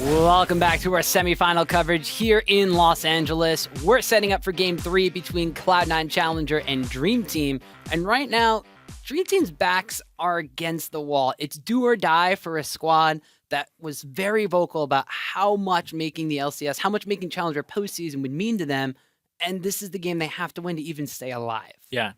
Welcome back to our semifinal coverage here in Los Angeles. We're setting up for Game 3 between Cloud9 Challenger and Dream Team. And right now, Dream Team's backs are against the wall. It's do or die for a squad that was very vocal about how much making the LCS, how much making Challenger postseason would mean to them. And this is the game they have to win to even stay alive. Yeah,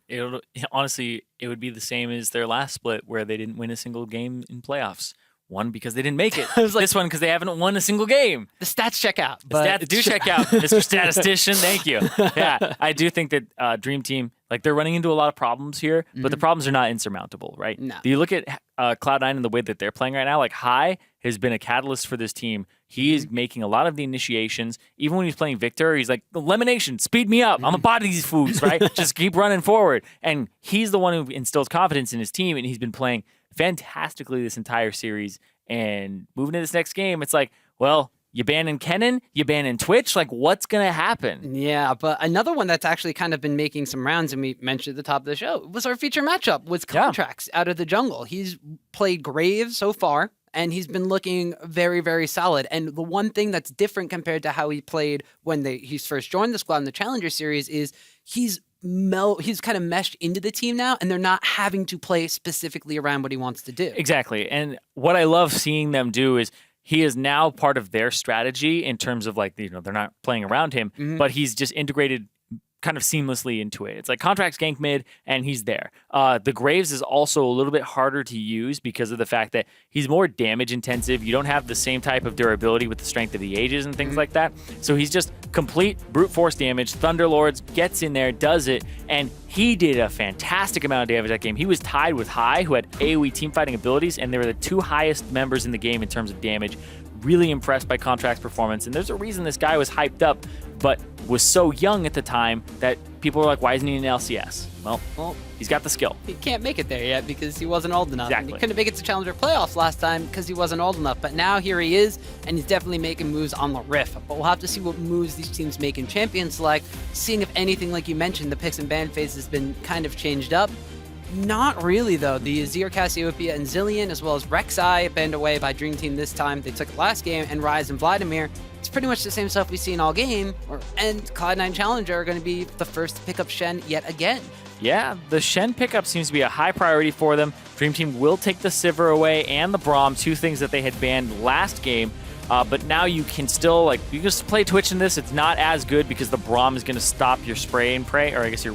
honestly, it would be the same as their last split where they didn't win a single game in playoffs. One, because they didn't make it. This one, because they haven't won a single game. The stats check out. The stats do check out, Mr. Statistician. Thank you. Yeah, I do think that Dream Team, they're running into a lot of problems here, but the problems are not insurmountable, right? No. You look at Cloud9 and the way that they're playing right now, Hai has been a catalyst for this team. He is making a lot of the initiations. Even when he's playing Victor, he's like, elimination, speed me up. I'm a body these foods, right? Just keep running forward. And he's the one who instills confidence in his team, and he's been playing fantastically this entire series. And moving to this next game, it's like, well, you banning Kennen, you banning Twitch, what's going to happen? Yeah, but another one that's actually kind of been making some rounds, and we mentioned at the top of the show, was our feature matchup with Contracts out of the jungle. He's played Graves so far, and he's been looking very, very solid. And the one thing that's different compared to how he played when he's first joined the squad in the Challenger Series is he's kind of meshed into the team now, and they're not having to play specifically around what he wants to do. Exactly. And what I love seeing them do is he is now part of their strategy in terms of they're not playing around him, but he's just integrated kind of seamlessly into it. It's like Contracts gank mid, and he's there. The Graves is also a little bit harder to use because of the fact that he's more damage intensive. You don't have the same type of durability with the Strength of the Ages and things like that. So he's just complete brute force damage. Thunderlords gets in there, does it, and he did a fantastic amount of damage that game. He was tied with Hai, who had AoE teamfighting abilities, and they were the two highest members in the game in terms of damage. Really impressed by Contract's performance, and there's a reason this guy was hyped up, but was so young at the time that people were like, why isn't he in LCS? Well, he's got the skill. He can't make it there yet because he wasn't old enough. Exactly. He couldn't make it to Challenger playoffs last time because he wasn't old enough, but now here he is, and he's definitely making moves on the Rift. But we'll have to see what moves these teams make in Champions Select, seeing if anything, like you mentioned, the picks and ban phase has been kind of changed up. Not really, though. The Azir, Cassiopeia, and Zilean, as well as Rek'Sai, banned away by Dream Team this time. They took it last game, and Ryze and Vladimir. It's pretty much the same stuff we've seen all game, and Cloud9 Challenger are going to be the first to pick up Shen yet again. Yeah, the Shen pickup seems to be a high priority for them. Dream Team will take the Sivir away and the Braum, two things that they had banned last game. But now you can still, you can just play Twitch in this. It's not as good because the Braum is going to stop your spray and pray, or I guess your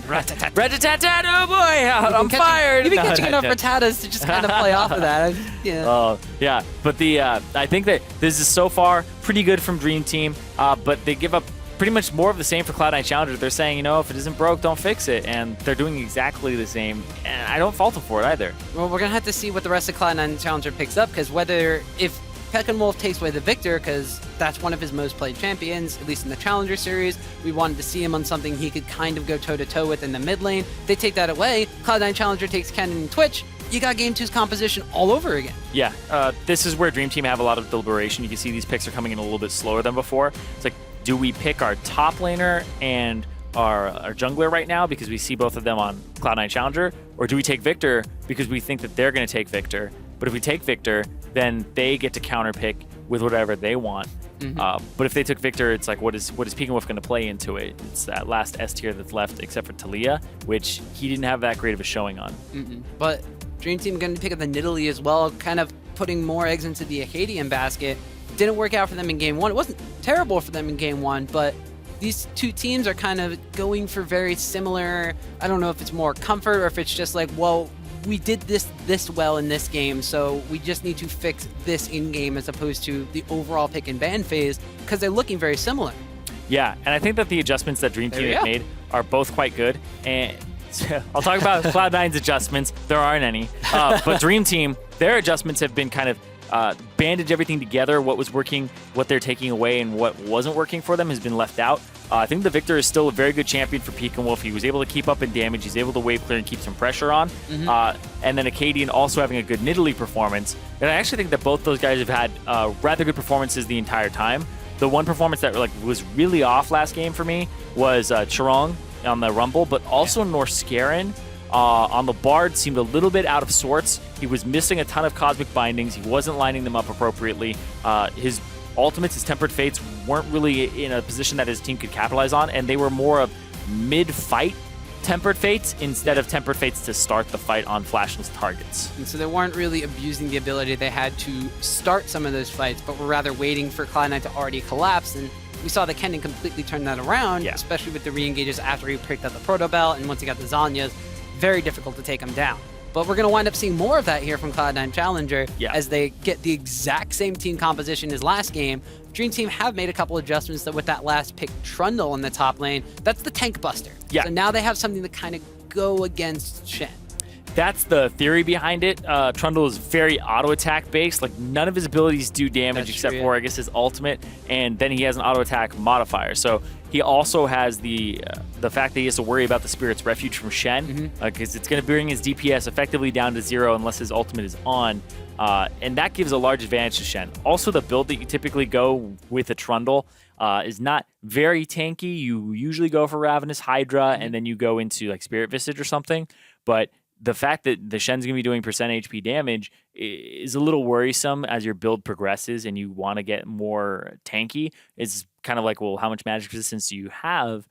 Rat-a-tat-tat, oh boy, I'm fired. You've been catching enough Rattatas to just kind of play off of that. Yeah. But I think that this is so far pretty good from Dream Team, but they give up pretty much more of the same for Cloud9 Challenger. They're saying, if it isn't broke, don't fix it. And they're doing exactly the same. And I don't fault them for it either. Well, we're going to have to see what the rest of Cloud9 Challenger picks up, because if Peck&Wolf takes away the Victor, because that's one of his most played champions, at least in the Challenger Series. We wanted to see him on something he could kind of go toe-to-toe with in the mid lane. They take that away. Cloud9 Challenger takes Kennen and Twitch. You got Game 2's composition all over again. Yeah, this is where Dream Team have a lot of deliberation. You can see these picks are coming in a little bit slower than before. It's like, do we pick our top laner and our jungler right now because we see both of them on Cloud9 Challenger? Or do we take Victor because we think that they're going to take Victor? But if we take Victor, then they get to counterpick with whatever they want. But if they took Victor, it's like, what is Peek&Wolf going to play into it? It's that last S tier that's left, except for Taliyah, which he didn't have that great of a showing on. But Dream Team going to pick up the Nidalee as well, kind of putting more eggs into the Acadian basket. Didn't work out for them in Game 1. It wasn't terrible for them in Game 1, but these two teams are kind of going for very similar, I don't know if it's more comfort or if it's just like, well, we did this well in this game, so we just need to fix this in-game as opposed to the overall pick and ban phase, because they're looking very similar. Yeah, and I think that the adjustments that Dream Team have made are both quite good. And I'll talk about Cloud9's adjustments. There aren't any. But Dream Team, their adjustments have been kind of bandage everything together. What was working, what they're taking away, and what wasn't working for them has been left out. I think the Victor is still a very good champion for Peek&Wolf. He was able to keep up in damage. He's able to wave clear and keep some pressure on. And then Acadian also having a good Nidalee performance. And I actually think that both those guys have had rather good performances the entire time. The one performance that was really off last game for me was Chirong on the Rumble, but also Norscarin On the Bard, seemed a little bit out of sorts. He was missing a ton of Cosmic Bindings. He wasn't lining them up appropriately. His ultimates, his Tempered Fates, weren't really in a position that his team could capitalize on, and they were more of mid-fight Tempered Fates instead of Tempered Fates to start the fight on flashless targets. And so they weren't really abusing the ability they had to start some of those fights, but were rather waiting for Cloud9 to already collapse. And we saw that Kennen completely turn that around, especially with the re-engages after he picked up the Proto Bell, and once he got the Zanyas, very difficult to take him down. But we're going to wind up seeing more of that here from Cloud9 Challenger as they get the exact same team composition as last game. Dream Team have made a couple adjustments that with that last pick Trundle in the top lane, that's the tank buster. So now they have something to kind of go against Shen. That's the theory behind it. Trundle is very auto attack based. Like none of his abilities do damage except for I guess his ultimate, and then he has an auto attack modifier. So he also has the fact that he has to worry about the Spirit's Refuge from Shen because it's going to bring his DPS effectively down to 0 unless his ultimate is on, and that gives a large advantage to Shen. Also, the build that you typically go with a Trundle is not very tanky. You usually go for Ravenous Hydra and then you go into like Spirit Visage or something, but the fact that the Shen's going to be doing % HP damage is a little worrisome as your build progresses and you want to get more tanky. It's kind of like, well, how much magic resistance do you have?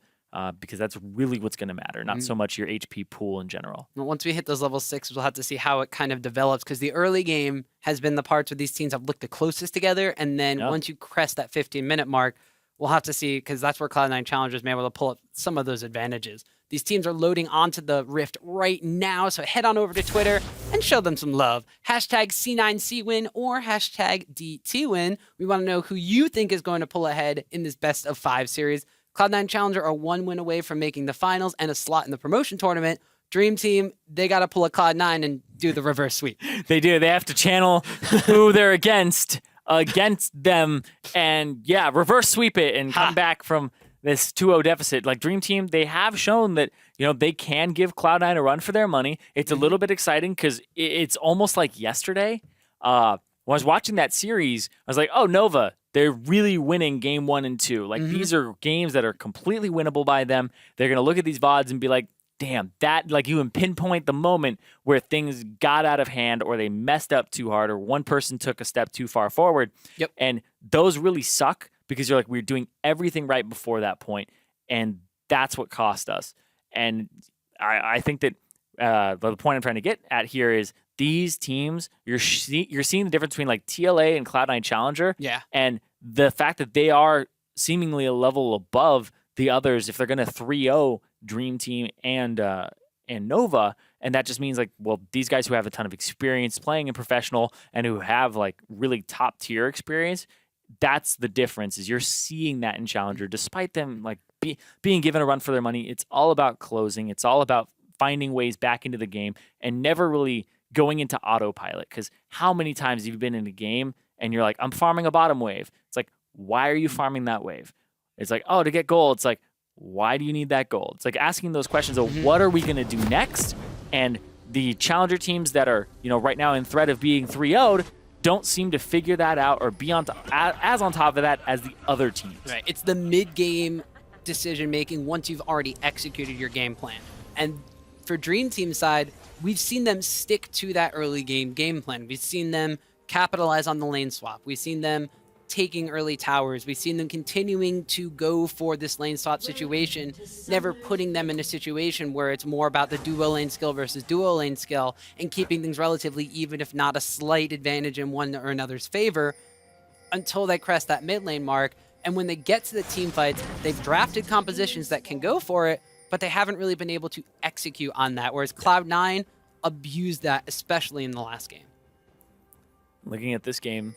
Because that's really what's going to matter, not so much your HP pool in general. Well, once we hit those level 6, we'll have to see how it kind of develops, because the early game has been the parts where these teams have looked the closest together, and then once you crest that 15-minute mark, we'll have to see, because that's where Cloud9 Challengers may be able to pull up some of those advantages. These teams are loading onto the Rift right now, so head on over to Twitter and show them some love. Hashtag C9CWin or hashtag DTWin. We want to know who you think is going to pull ahead in this best of 5 series. Cloud9 Challenger are 1 win away from making the finals and a slot in the promotion tournament. Dream Team, they got to pull a Cloud9 and do the reverse sweep. They do. They have to channel who they're against them and, reverse sweep it and come back from this 2-0 deficit. Like Dream Team, they have shown that, they can give Cloud9 a run for their money. It's a little bit exciting because it's almost like yesterday. When I was watching that series, I was like, oh, Nova, they're really winning game 1 and 2. Like these are games that are completely winnable by them. They're going to look at these VODs and be like, damn, that, like you can pinpoint the moment where things got out of hand or they messed up too hard or one person took a step too far forward. And those really suck because you're like, we're doing everything right before that point, and that's what cost us. And I think that the point I'm trying to get at here is these teams, you're seeing the difference between like TLA and Cloud9 Challenger, and the fact that they are seemingly a level above the others if they're going to 3-0 Dream Team and Nova, and that just means like, well, these guys who have a ton of experience playing in professional and who have like really top tier experience, that's the difference. Is you're seeing that in Challenger, despite them like being given a run for their money. It's all about closing. It's all about finding ways back into the game and never really going into autopilot. Because how many times have you been in a game and you're like, I'm farming a bottom wave? It's like, why are you farming that wave? It's like, oh, to get gold. It's like, why do you need that gold? It's like asking those questions of what are we going to do next? And the Challenger teams that are, right now in threat of being 3-0'd don't seem to figure that out or be on top of that as the other teams. Right. It's the mid-game decision-making once you've already executed your game plan. And for Dream Team side, we've seen them stick to that early game plan. We've seen them capitalize on the lane swap. We've seen them taking early towers. We've seen them continuing to go for this lane swap situation, never putting them in a situation where it's more about the duo lane skill versus duo lane skill and keeping things relatively even, if not a slight advantage in one or another's favor, until they crest that mid lane mark. And when they get to the team fights, they've drafted compositions that can go for it, but they haven't really been able to execute on that, whereas Cloud9 abused that, especially in the last game. Looking at this game,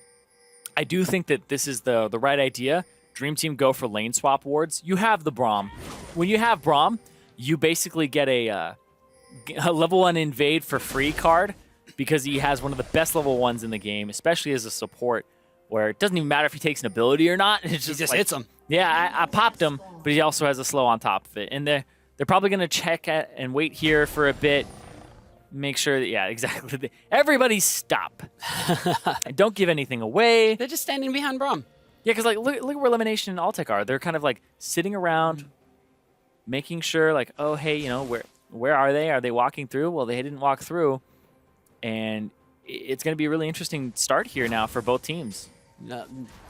I do think that this is the right idea. Dream Team go for lane swap wards. You have the Braum. When you have Braum, you basically get a level 1 invade for free card because he has one of the best level 1s in the game, especially as a support, where it doesn't even matter if he takes an ability or not. It's just like, hits him. Yeah, I popped him, but he also has a slow on top of it. And they're probably going to check and wait here for a bit. Make sure that, exactly. Everybody stop. And don't give anything away. They're just standing behind Braum. Yeah, because like look where Elimination and Altec are. They're kind of like sitting around, making sure like, oh hey, Where are they? Are they walking through? Well, they didn't walk through. And it's going to be a really interesting start here now for both teams.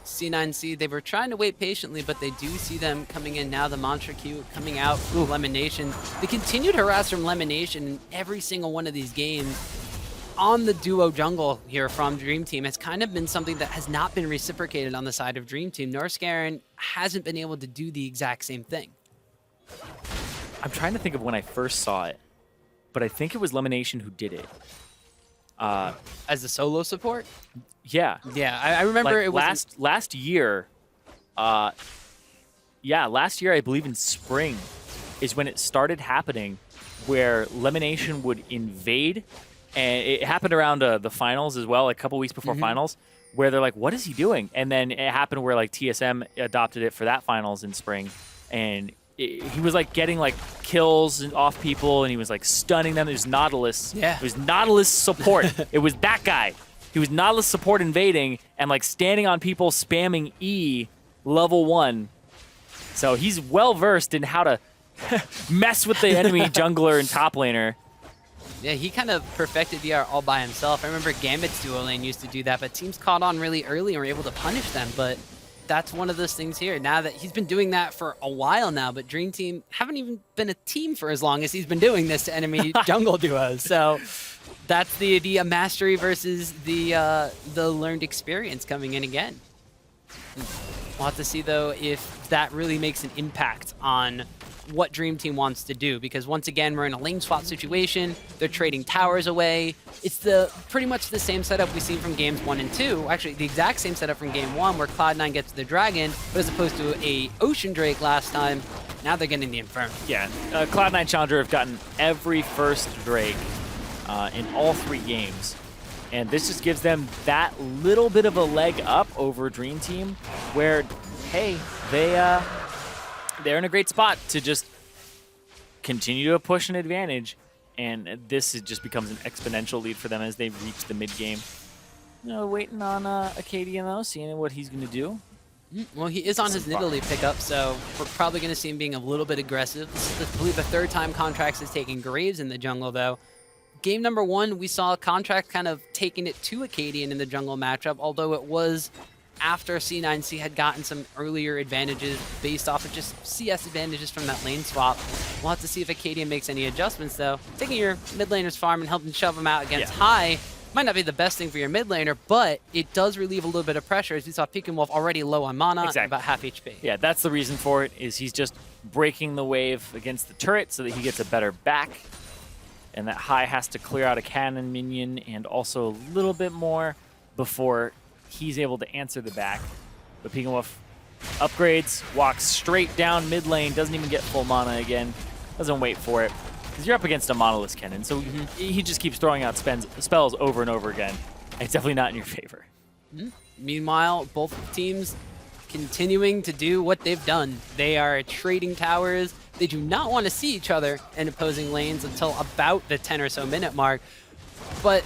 C9C, they were trying to wait patiently, but they do see them coming in now. The Mantra Q coming out. Ooh, Lemonation. The continued harass from Lemonation in every single one of these games on the duo jungle here from Dream Team has kind of been something that has not been reciprocated on the side of Dream Team. Norscaron hasn't been able to do the exact same thing. I'm trying to think of when I first saw it, but I think it was Lemonation who did it. As a solo support? Yeah. Yeah, I remember like it was last year. Last year I believe in spring is when it started happening, where Lemonation would invade, and it happened around the finals as well, like a couple weeks before finals, where they're like, "What is he doing?" And then it happened where like TSM adopted it for that finals in spring, and he was like getting like kills off people, and he was like stunning them. It was Nautilus. Yeah. It was Nautilus support. It was that guy. He was Nautilus support invading and like standing on people, spamming E level 1. So he's well versed in how to mess with the enemy jungler and top laner. Yeah, he kind of perfected the art all by himself. I remember Gambit's duo lane used to do that, but teams caught on really early and were able to punish them. But that's one of those things here. Now that he's been doing that for a while now, but Dream Team haven't even been a team for as long as he's been doing this to enemy jungle duos. So that's the mastery versus the learned experience coming in again. We'll have to see though if that really makes an impact on what Dream Team wants to do, because once again we're in a lane swap situation. They're trading towers away. It's pretty much the same setup we've seen from games 1 and 2. Actually, the exact same setup from game 1, where Cloud9 gets the dragon, but as opposed to a Ocean Drake last time, now they're getting the Inferno. Yeah, Cloud9 Challenger have gotten every first Drake in all 3 games. And this just gives them that little bit of a leg up over Dream Team, where, hey, they're in a great spot to just continue to push an advantage, and this just becomes an exponential lead for them as they reach the mid game. Waiting on Akaadian though, seeing what he's going to do. Well, he is on his Nidalee pickup, so we're probably going to see him being a little bit aggressive. This is, I believe, the 3rd time Contracts is taking Graves in the jungle, though. Game number 1, we saw Contract kind of taking it to Akaadian in the jungle matchup, although it was after C9C had gotten some earlier advantages based off of just CS advantages from that lane swap. We'll have to see if Akaadian makes any adjustments, though. Taking your mid laner's farm and helping shove him out against High might not be the best thing for your mid laner, but it does relieve a little bit of pressure, as we saw Pekin Wolf already low on mana, and about half HP. Yeah, that's the reason for it, is he's just breaking the wave against the turret so that he gets a better back. And that High has to clear out a cannon minion and also a little bit more before he's able to answer the back. But Pekin Wolf upgrades, walks straight down mid lane, doesn't even get full mana again, doesn't wait for it. Because you're up against a monolith cannon, so he just keeps throwing out spells over and over again. It's definitely not in your favor. Meanwhile, both teams continuing to do what they've done. They are trading towers. They do not want to see each other in opposing lanes until about the 10 or so minute mark. But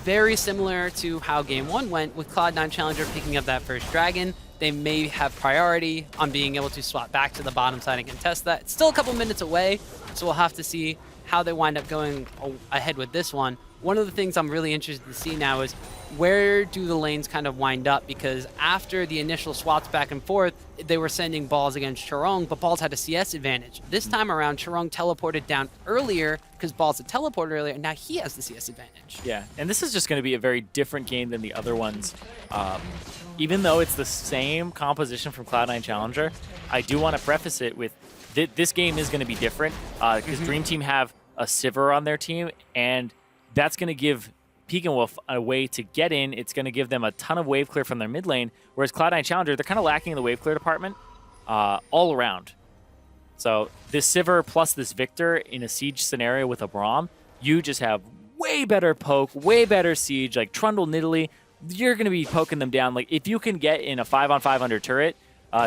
very similar to how game 1 went, with Cloud9 Challenger picking up that first dragon. They may have priority on being able to swap back to the bottom side and contest that. It's still a couple minutes away, so we'll have to see how they wind up going ahead with this one. One of the things I'm really interested to see now is where do the lanes kind of wind up, because after the initial swaps back and forth, they were sending Balls against Charong, but Balls had a CS advantage. This time around, Charong teleported down earlier because Balls had teleported earlier, and now he has the CS advantage. Yeah, and this is just going to be a very different game than the other ones. Even though it's the same composition from Cloud9 Challenger, I do want to preface it with this game is going to be different because Dream Team have a Sivir on their team, and that's going to give Pekin Wolf a way to get in. It's going to give them a ton of wave clear from their mid lane, whereas Cloud9 Challenger, they're kind of lacking in the wave clear department all around. So this Sivir plus this Victor in a siege scenario with a Braum, you just have way better poke, way better siege, like Trundle Nidalee. You're going to be poking them down. Like, if you can get in a 5-on-5 under turret,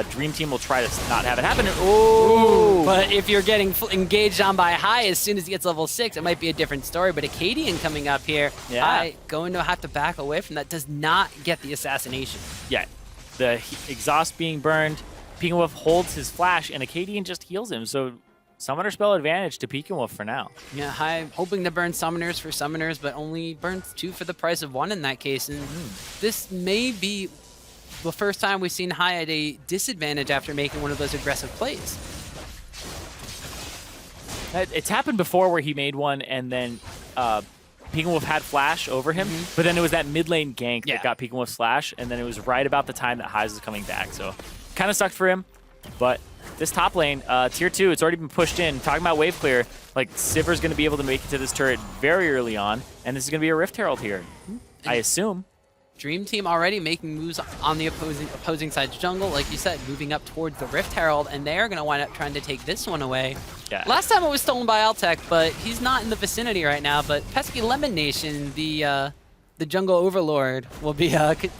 Dream Team will try to not have it happen. Ooh. But if you're getting engaged on by High as soon as he gets level 6, it might be a different story. But Akaadian coming up here, High going to have to back away from that, does not get the assassination. Yeah, the exhaust being burned, Pekin Wolf holds his flash, and Akaadian just heals him. So Summoner spell advantage to Pekinwolf for now. Yeah, High hoping to burn summoners for summoners, but only burns 2 for the price of 1 in that case. And this may be the first time we've seen High at a disadvantage after making one of those aggressive plays. It's happened before where he made one and then Pekinwolf had flash over him, but then it was that mid lane gank that got Pekinwolf's flash, and then it was right about the time that Hyze was coming back. So kind of sucked for him, but this top lane, tier 2, it's already been pushed in. Talking about wave clear, like Sivir's going to be able to make it to this turret very early on, and this is going to be a Rift Herald here, I assume. Dream Team already making moves on the opposing side's jungle, like you said, moving up towards the Rift Herald, and they're going to wind up trying to take this one away. Yeah. Last time it was stolen by Altec, but he's not in the vicinity right now. But Pesky Lemon Nation, the jungle overlord, will be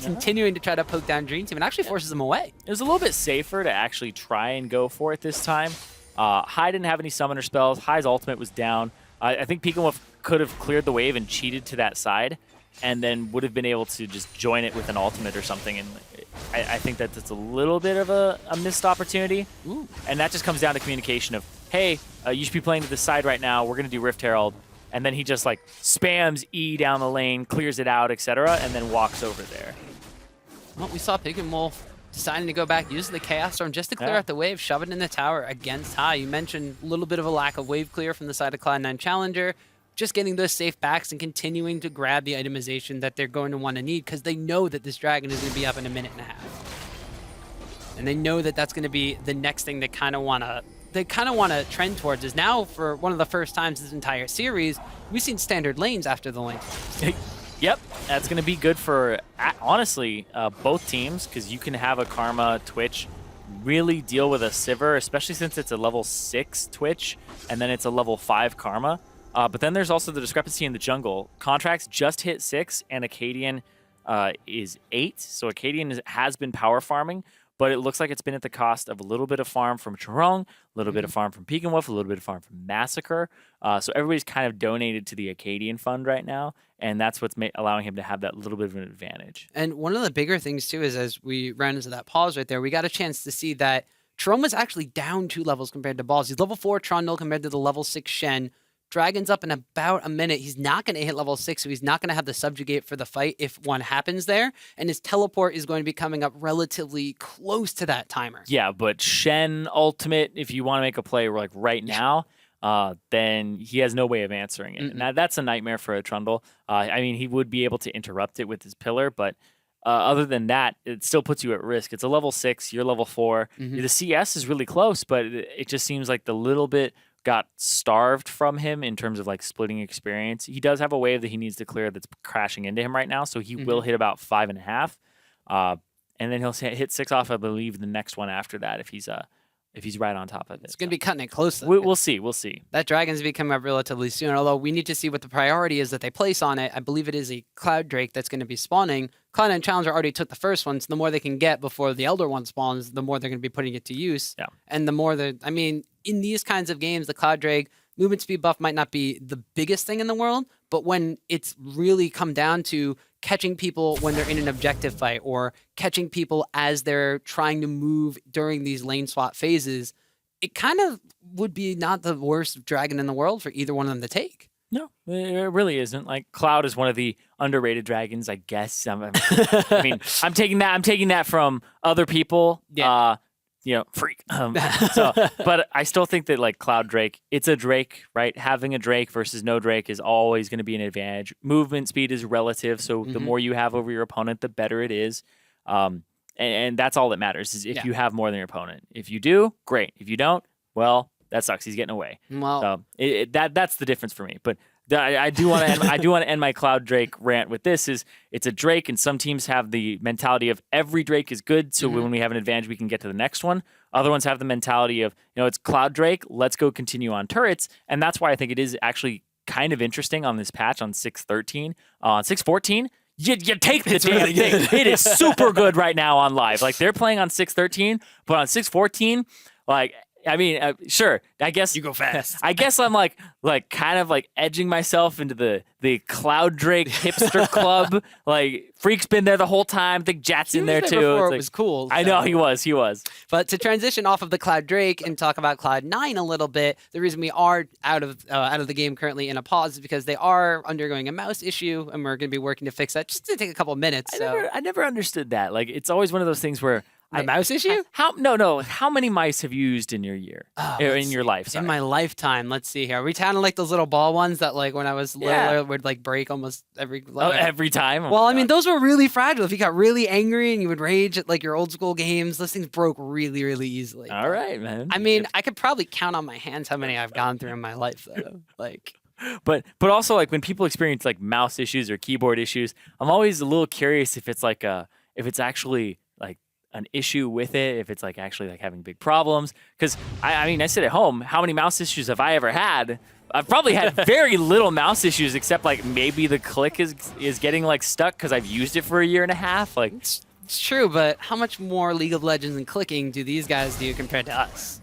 continuing to try to poke down Dream Team, and actually forces them away. It was a little bit safer to actually try and go for it this time. High didn't have any summoner spells. High's ultimate was down. I think Pekinwolf could have cleared the wave and cheated to that side, and then would have been able to just join it with an ultimate or something. And I think that that's a little bit of a missed opportunity. Ooh. And that just comes down to communication of, hey, you should be playing to this side right now. We're going to do Rift Herald. And then he just like spams E down the lane, clears it out, etc., and then walks over there. Well, we saw Pekinwolf deciding to go back, use the Chaos Storm just to clear out the wave, shove it in the tower against High. You mentioned a little bit of a lack of wave clear from the side of Cloud9 Challenger. Just getting those safe backs and continuing to grab the itemization that they're going to want to need, because they know that this dragon is going to be up in a minute and a half. And they know that that's going to be the next thing they kind of want to trend towards. Is now, for one of the first times this entire series, we've seen standard lanes after the lane. Yep, that's going to be good for, honestly, both teams, because you can have a Karma Twitch really deal with a Sivir, especially since it's a level 6 Twitch, and then it's a level 5 Karma. But then there's also the discrepancy in the jungle. Contracts just hit 6, and Acadian is 8. So Acadian has been power farming, but it looks like it's been at the cost of a little bit of farm from Charong, a little bit of farm from Pekinwolf, a little bit of farm from Massacre. So everybody's kind of donated to the Acadian fund right now, and that's what's allowing him to have that little bit of an advantage. And one of the bigger things, too, is as we ran into that pause right there, we got a chance to see that Tron was actually down 2 levels compared to Balls. He's level 4 Trundle compared to the level 6 Shen. Dragon's up in about a minute. He's not going to hit level 6, so he's not going to have the subjugate for the fight if one happens there. And his teleport is going to be coming up relatively close to that timer. Yeah, but Shen ultimate, if you want to make a play like right now, then he has no way of answering it. And that's a nightmare for a Trundle. I mean, he would be able to interrupt it with his pillar, but other than that, it still puts you at risk. It's a level 6, you're level 4. The CS is really close, but it just seems like the little bit got starved from him in terms of like splitting experience. He does have a wave that he needs to clear that's crashing into him right now, so he will hit about 5.5, and then he'll hit 6 off, I believe, the next one after that if he's right on top of it. It's going to be cutting it close, though. We'll see. We'll see. That dragon's going to be coming up relatively soon, although we need to see what the priority is that they place on it. I believe it is a Cloud Drake that's going to be spawning. Cloud9 Challenger already took the first one, so the more they can get before the Elder one spawns, the more they're going to be putting it to use. Yeah. And the more I mean, in these kinds of games, the Cloud Drake movement speed buff might not be the biggest thing in the world, but when it's really come down to catching people when they're in an objective fight or catching people as they're trying to move during these lane swap phases, it kind of would be not the worst dragon in the world for either one of them to take. No, it really isn't. Like, Cloud is one of the underrated dragons, I guess. I mean, I'm taking that from other people. Yeah. Freak. But I still think that like Cloud Drake, it's a Drake, right? Having a Drake versus no Drake is always going to be an advantage. Movement speed is relative, so the more you have over your opponent, the better it is. And that's all that matters is if you have more than your opponent. If you do, great. If you don't, well, that sucks. He's getting away. Well, so that's the difference for me. But I do want to end my Cloud Drake rant with this: is it's a Drake, and some teams have the mentality of every Drake is good. So when we have an advantage, we can get to the next one. Other ones have the mentality of it's Cloud Drake. Let's go continue on turrets, and that's why I think it is actually kind of interesting on this patch on 6.13, on 6.14. You take the damn really thing. It is super good right now on live. Like they're playing on 6.13, but on 6.14, like I mean, sure. I guess You go fast. I guess I'm like kind of like edging myself into the Cloud Drake hipster club. Like Freak's been there the whole time. I think Jat's in there too. Before It's it was cool. I so- know he was. But to transition off of the Cloud Drake and talk about Cloud 9 a little bit, the reason we are out of the game currently in a pause is because they are undergoing a mouse issue, and we're going to be working to fix that. Just to take a couple minutes. I never understood that. Like it's always one of those things where The mouse issue? How many mice have you used in your year? Or in your life? Sorry. In my lifetime, let's see here. Are we counting like those little ball ones that like when I was little would like break almost every every time. Well, I mean, those were really fragile. If you got really angry and you would rage at like your old school games, those things broke really, really easily. All right, man. I mean, I could probably count on my hands how many I've gone through in my life, though. Like, But also like when people experience like mouse issues or keyboard issues, I'm always a little curious if it's like if it's actually like an issue with it, if it's like actually like having big problems. Because I mean, I sit at home. How many mouse issues have I ever had? I've probably had very little mouse issues, except like maybe the click is getting like stuck because I've used it for a year and a half. Like it's true, but how much more League of Legends and clicking do these guys do compared to us?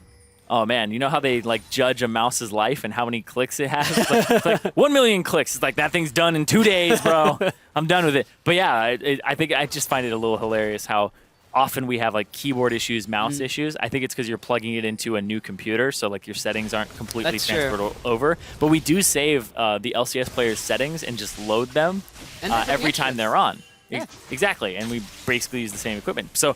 oh man, you know how they like judge a mouse's life and how many clicks it has? It's like 1 million clicks. It's like that thing's done in 2 days, bro. I'm done with it. But yeah, I think I just find it a little hilarious how often we have like keyboard issues, mouse issues. I think it's because you're plugging it into a new computer, so like your settings aren't completely That's transferred over. But we do save the LCS players' settings and just load them And they're every time they're on. Yeah. Exactly, and we basically use the same equipment. So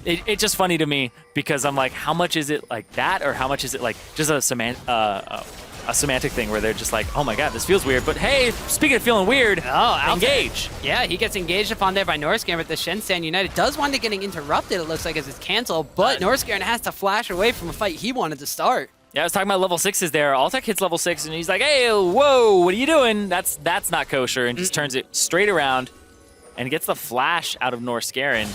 it's just funny to me because I'm like, how much is it like that, or how much is it like just a semantic thing where they're just like, oh my god, this feels weird. But hey, speaking of feeling weird, engage. Yeah, he gets engaged upon there by Norscaron, but the Shensan United does wind up getting interrupted, it looks like, as it's canceled, but Norscaron has to flash away from a fight he wanted to start. Yeah, I was talking about level 6s there. Altec hits level 6, and he's like, hey, whoa, what are you doing? That's not kosher, and just turns it straight around and gets the flash out of Norscaron.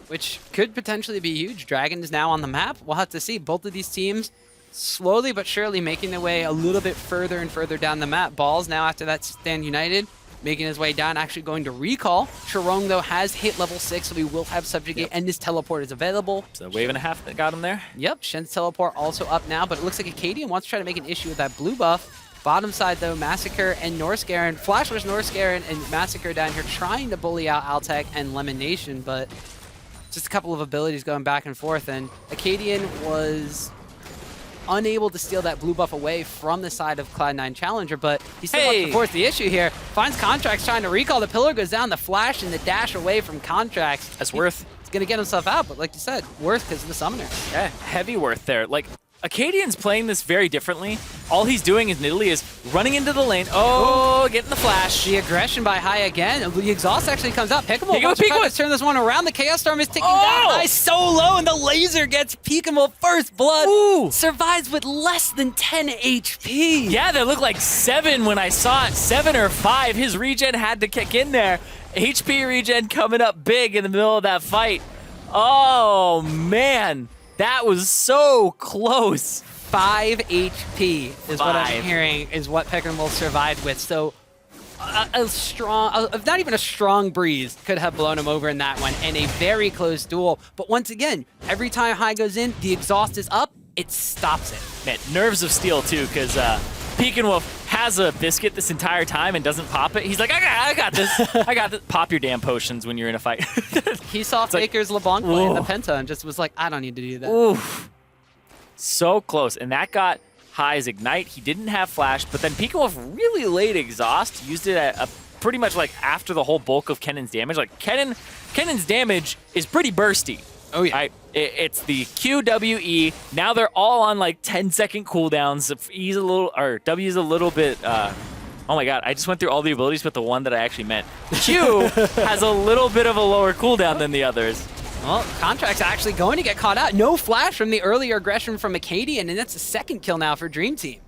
Which could potentially be huge. Dragon is now on the map. We'll have to see. Both of these teams slowly but surely making their way a little bit further and further down the map. Balls now after that Stand United making his way down, actually going to recall. Chirong, though, has hit level 6, so we will have Subjugate, and this teleport is available. So wave and a half that got him there. Yep, Shen's teleport also up now, but it looks like Acadian wants to try to make an issue with that blue buff. Bottom side, though, Massacre and Norscaron. Flash was Norscaron and Massacre down here trying to bully out Altec and Lemon Nation, but just a couple of abilities going back and forth, and Acadian was unable to steal that blue buff away from the side of Cloud9 Challenger, but he still wants to force the issue here. Finds Contracts trying to recall. The pillar goes down, the flash and the dash away from Contracts. That's Worth. He's going to get himself out, but like you said, Worth because of the Summoner. Yeah, heavy Worth there. Like, Acadian's playing this very differently. All he's doing in Italy is running into the lane. Oh, getting the flash. The aggression by High again. The exhaust actually comes out. Pickamole Pick him wants up, to try Peekaboo. to turn this one around. The Chaos Storm is ticking down. Oh! High so low, and the laser gets Peekable first blood. Ooh. Survives with less than 10 HP. Yeah, they look like 7 when I saw it. 7 or 5. His regen had to kick in there. HP regen coming up big in the middle of that fight. Oh, man. That was so close. 5 HP is what I'm 5. hearing is what Pickamole survived with. So a strong, not even a strong breeze could have blown him over in that one, and a very close duel. But once again, every time High goes in, the exhaust is up, it stops it. Man, nerves of steel, too, because Peekenwolf has a biscuit this entire time and doesn't pop it. He's like, I got this. I got this. Pop your damn potions when you're in a fight. He saw like, Faker's LeBlanc play in the Penta and just was like, I don't need to do that. Oof. So close. And that got High's Ignite. He didn't have Flash, but then Peekenwolf really late exhaust. Used it at pretty much like after the whole bulk of Kennen's damage. Like Kennen's damage is pretty bursty. Oh, yeah. Right? It's the QWE. Now they're all on like 10-second cooldowns. E's a little, or W's a little bit. Oh my god! I just went through all the abilities, but the one that I actually meant. Q has a little bit of a lower cooldown than the others. Well, Contract's actually going to get caught out. No flash from the earlier aggression from Acadian, and that's the second kill now for Dream Team.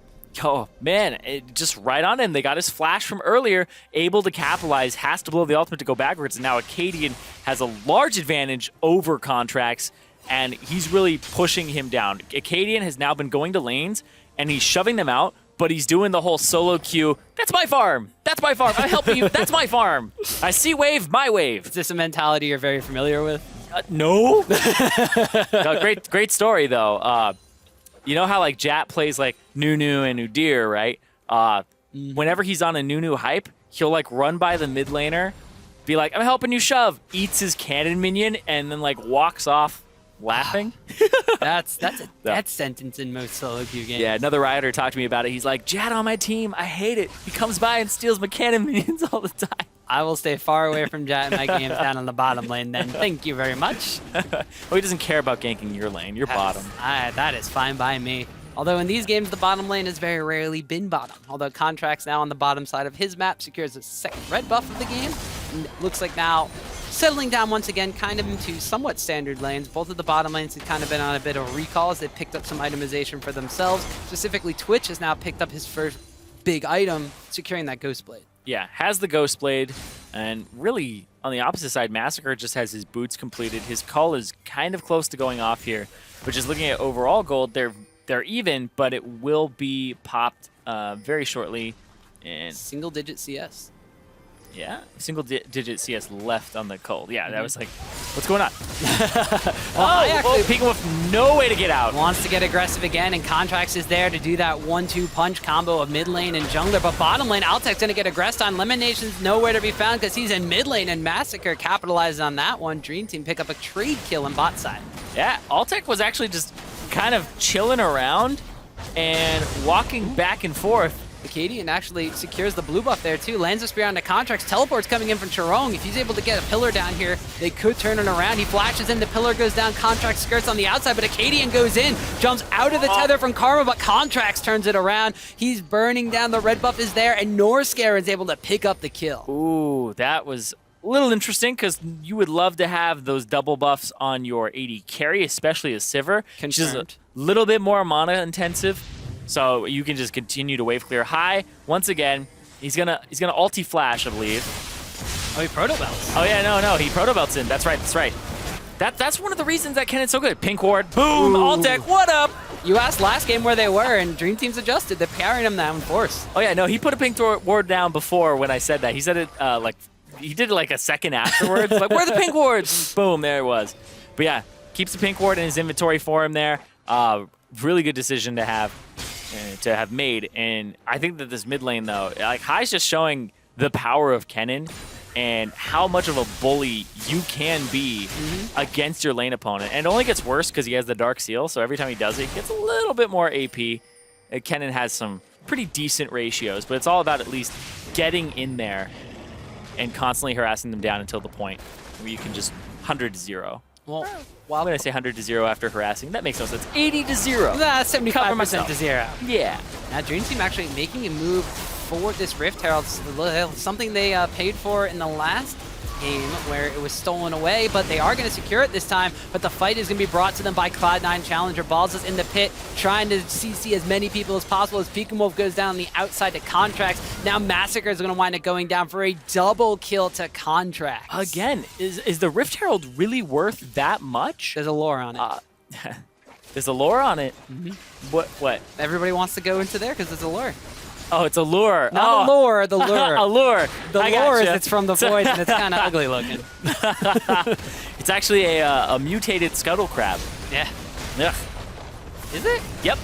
Oh, man, just right on him. They got his flash from earlier, able to capitalize, has to blow the ultimate to go backwards, and now Acadian has a large advantage over Contracts, and he's really pushing him down. Acadian has now been going to lanes, and he's shoving them out, but he's doing the whole solo queue. That's my farm. That's my farm. I'm helping you. That's my farm. I see wave, my wave. Is this a mentality you're very familiar with? No. No, great story though. You know how like Jat plays like Nunu and Udyr, right? Whenever he's on a Nunu hype, he'll like run by the mid laner, be like, "I'm helping you shove," eats his cannon minion, and then like walks off laughing. That's a death sentence in most solo queue games. Yeah, another Rioter talked to me about it. He's like, "Jat on my team, I hate it. He comes by and steals my cannon minions all the time." I will stay far away from Jat in my games down on the bottom lane then. Thank you very much. Well, he doesn't care about ganking your lane, your bottom. That is fine by me. Although in these games, the bottom lane has very rarely been bottom. Although Contract's now on the bottom side of his map, secures the second red buff of the game. And it looks like now settling down once again, kind of into somewhat standard lanes. Both of the bottom lanes have kind of been on a bit of a recall as they picked up some itemization for themselves. Specifically, Twitch has now picked up his first big item, securing that Ghost Blade. Yeah, has the Ghost Blade, and really, on the opposite side, Massacre just has his boots completed. His cull is kind of close to going off here, but just looking at overall gold, they're even, but it will be popped very shortly. And Single-digit CS. yeah, single-digit CS left on the cull. Yeah, that was like, what's going on? Peeking with no way to get out. Wants to get aggressive again, and Contracts is there to do that 1-2 punch combo of mid lane and jungler. But bottom lane, Altec's going to get aggressed on. Lemonation's nowhere to be found because he's in mid lane, and Massacre capitalizes on that one. Dream Team pick up a trade kill on bot side. Yeah, Altec was actually just kind of chilling around and walking back and forth. Acadian actually secures the blue buff there too. Lands a spear onto Contracts. Teleport's coming in from Charong. If he's able to get a pillar down here, they could turn it around. He flashes in, the pillar goes down. Contracts skirts on the outside, but Acadian goes in, jumps out of the tether from Karma, but Contracts turns it around. He's burning down. The red buff is there, and Norscare is able to pick up the kill. Ooh, that was a little interesting because you would love to have those double buffs on your AD carry, especially a Sivir, which is a little bit more mana intensive. So you can just continue to wave clear high. Once again, he's gonna ulti flash, I believe. Oh, he proto belts. Oh yeah, no, he proto belts in. That's right. That's one of the reasons that Kennen's so good. Pink ward, boom, Altec, what up? You asked last game where they were, and Dream Team's adjusted. They're carrying them now in force. Oh yeah, no, he put a pink ward down before when I said that. He said it he did it like a second afterwards. Like, where are the pink wards? Boom, there it was. But yeah, keeps the pink ward in his inventory for him there. Really good decision to have made. And I think that this mid lane though, like Hai's just showing the power of Kennen and how much of a bully you can be against your lane opponent. And it only gets worse because he has the Dark Seal, so every time he does it, he gets a little bit more AP. Kennen has some pretty decent ratios, but it's all about at least getting in there and constantly harassing them down until the point where you can just 100-0. Well, why would I say 100-0 after harassing? That makes no sense. 80-0. That's 75% to 0. Yeah. Now Dream Team actually making a move for this Rift Herald, something they paid for in the last game where it was stolen away, but they are going to secure it this time. But the fight is going to be brought to them by Cloud9 Challenger. Balls is in the pit, trying to CC as many people as possible as Peekamwolf goes down on the outside to Contracts. Now Massacre is going to wind up going down for a double kill to Contracts. Again, is the Rift Herald really worth that much? There's a lore on it. There's a lore on it? What? Everybody wants to go into there because there's a lore. Oh, it's a lure. Not a lure, the lure. A lure. The lure is it's from the void and it's kind of ugly looking. It's actually a mutated scuttle crab. Yeah. Ugh. Is it? Yep.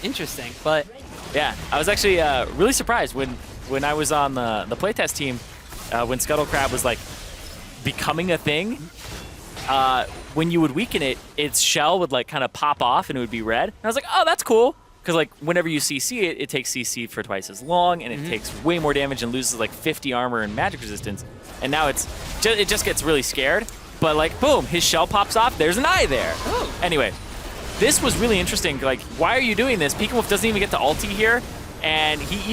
Interesting, but... Yeah, I was actually really surprised when I was on the playtest team, when scuttle crab was like becoming a thing. When you would weaken it, its shell would like kind of pop off and it would be red. And I was like, oh, that's cool. Because like whenever you CC it, it takes CC for twice as long, and it takes way more damage and loses like 50 armor and magic resistance. And now it just gets really scared. But like, boom, his shell pops off. There's an eye there. Oh. Anyway, this was really interesting. Like, why are you doing this? Peekamwolf doesn't even get to ulti here, and he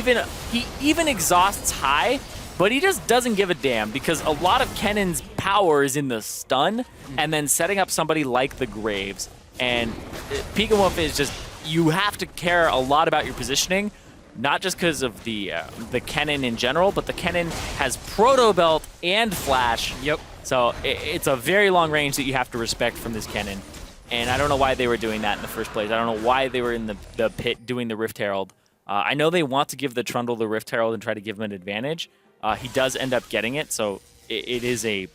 even exhausts high, but he just doesn't give a damn because a lot of Kennen's power is in the stun and then setting up somebody like the Graves. And Peekamwolf is just, you have to care a lot about your positioning, not just because of the Kennen in general, but the Kennen has Proto Belt and Flash. Yep. So it's a very long range that you have to respect from this Kennen. And I don't know why they were doing that in the first place. I don't know why they were in the pit doing the Rift Herald. I know they want to give the Trundle the Rift Herald and try to give him an advantage. He does end up getting it, so it is a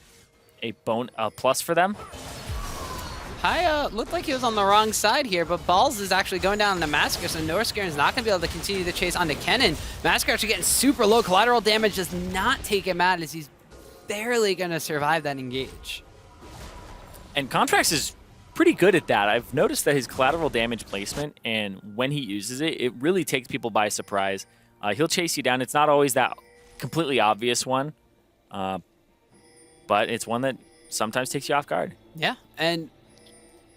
a plus for them. Haya looked like he was on the wrong side here, but Balls is actually going down into Massacre, so Norscaren's not going to be able to continue the chase onto Kennen. Massacre actually getting super low. Collateral damage does not take him out as he's barely going to survive that engage. And Contracts is pretty good at that. I've noticed that his collateral damage placement, and when he uses it, it really takes people by surprise. He'll chase you down. It's not always that completely obvious one, but it's one that sometimes takes you off guard. Yeah, and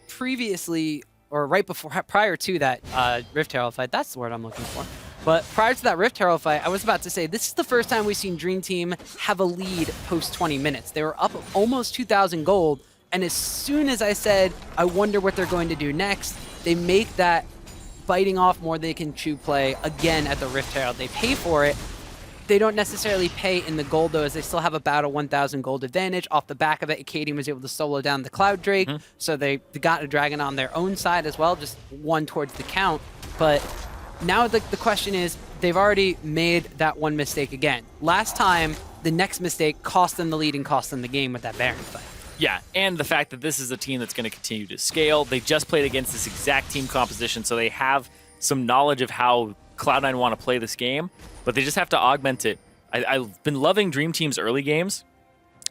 previously, or right before, prior to that Rift Herald fight, that's the word I'm looking for. But prior to that Rift Herald fight, I was about to say, this is the first time we've seen Dream Team have a lead post 20 minutes. They were up almost 2,000 gold, and as soon as I said, I wonder what they're going to do next, they make that biting off more they can chew play again at the Rift Herald. They pay for it. They don't necessarily pay in the gold, though, as they still have about a 1,000 gold advantage. Off the back of it, Acadian was able to solo down the Cloud Drake, so they got a dragon on their own side as well, just one towards the count. But now the question is, they've already made that one mistake again. Last time, the next mistake cost them the lead and cost them the game with that Baron fight. Yeah, and the fact that this is a team that's going to continue to scale. They just played against this exact team composition, so they have some knowledge of how Cloud9 want to play this game, but they just have to augment it. I've been loving Dream Team's early games,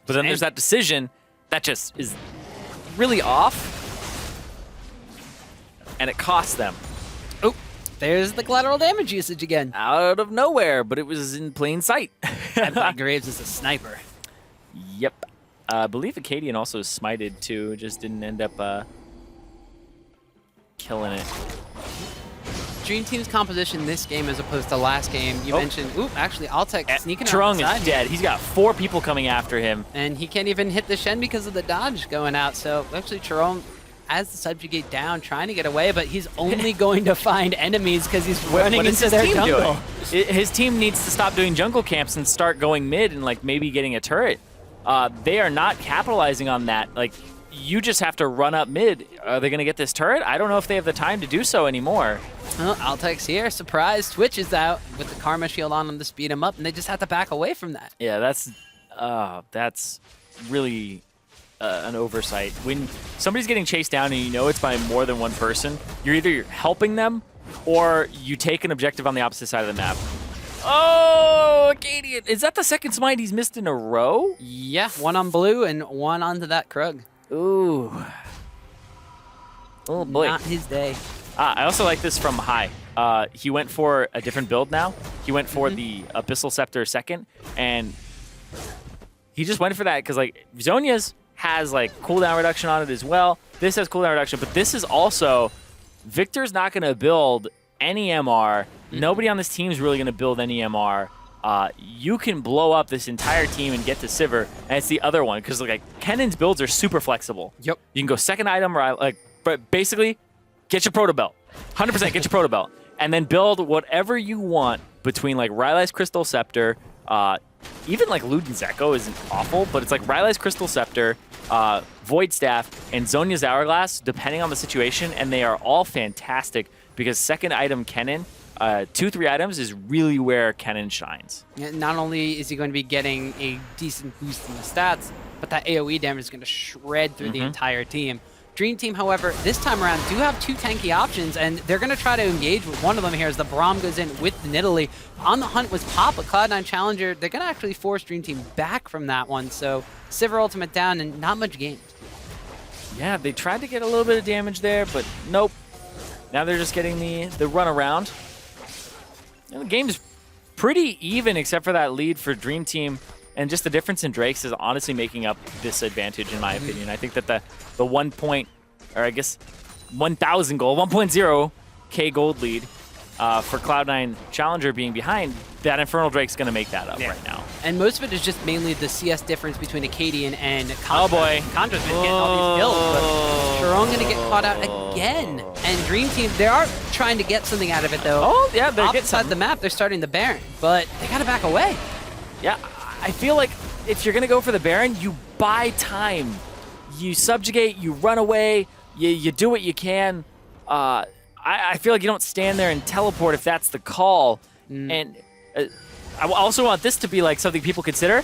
but then there's that decision that just is really off, and it costs them. Oh, there's the collateral damage usage again. Out of nowhere, but it was in plain sight. And Black Graves is a sniper. Yep. I believe Acadian also smited too, just didn't end up killing it. Dream Team's composition this game as opposed to last game, you mentioned, actually, Altec sneaking Trung out is dead. He's got 4 people coming after him. and he can't even hit the Shen because of the dodge going out. So actually, Charon has the Subjugate down, trying to get away, but he's only going to find enemies because he's running into their jungle. His team needs to stop doing jungle camps and start going mid and like maybe getting a turret. They are not capitalizing on that. Like, you just have to run up mid. Are they going to get this turret? I don't know if they have the time to do so anymore. Well, Altec's here. Surprise. Twitch is out with the Karma Shield on him to speed him up, and they just have to back away from that. Yeah, that's really an oversight. When somebody's getting chased down and you know it's by more than one person, you're either helping them or you take an objective on the opposite side of the map. Oh, Acadian. Is that the second smite he's missed in a row? Yeah, one on blue and one onto that Krug. Ooh. Oh, boy. Not his day. I also like this from High. He went for a different build now. He went for the Abyssal Scepter second, and he just went for that because, like, Zhonya's has, like, cooldown reduction on it as well. This has cooldown reduction, but this is also... Victor's not going to build any MR. Nobody on this team is really going to build any MR. You can blow up this entire team and get to Sivir, and it's the other one because like Kennen's builds are super flexible. Yep. You can go second item, or but basically, get your proto belt. 100% get your proto belt, and then build whatever you want between like Rylai's Crystal Scepter. Even like Luden's Echo isn't awful, but it's like Rylai's Crystal Scepter, Void Staff, and Zhonya's Hourglass, depending on the situation, and they are all fantastic because second item Kennen. 2-3 items is really where Kennen shines. Not only is he going to be getting a decent boost in the stats, but that AoE damage is going to shred through the entire team. Dream Team, however, this time around do have 2 tanky options, and they're going to try to engage with one of them here as the Braum goes in with the Nidalee. On the hunt was Pop, a Cloud9 challenger. They're going to actually force Dream Team back from that one, so Sivir ultimate down and not much gained. Yeah, they tried to get a little bit of damage there, but nope. Now they're just getting the run around. The game's pretty even except for that lead for Dream Team, and just the difference in Drakes is honestly making up this advantage in my opinion. I think that the 1 point, or I guess 1,000 gold, 1.0k gold lead for Cloud9 Challenger being behind, that Infernal Drake's going to make that up right now. And most of it is just mainly the CS difference between Acadian and Contra. Oh boy. Contra's been getting all these builds, but Charon going to get caught out again. And Dream Team, they are trying to get something out of it, though. Oh, yeah, they're getting Opposite something. the map, they're starting the Baron, but they got to back away. Yeah, I feel like if you're going to go for the Baron, you buy time. You subjugate, you run away, you do what you can. I feel like you don't stand there and teleport if that's the call. And I also want this to be like something people consider.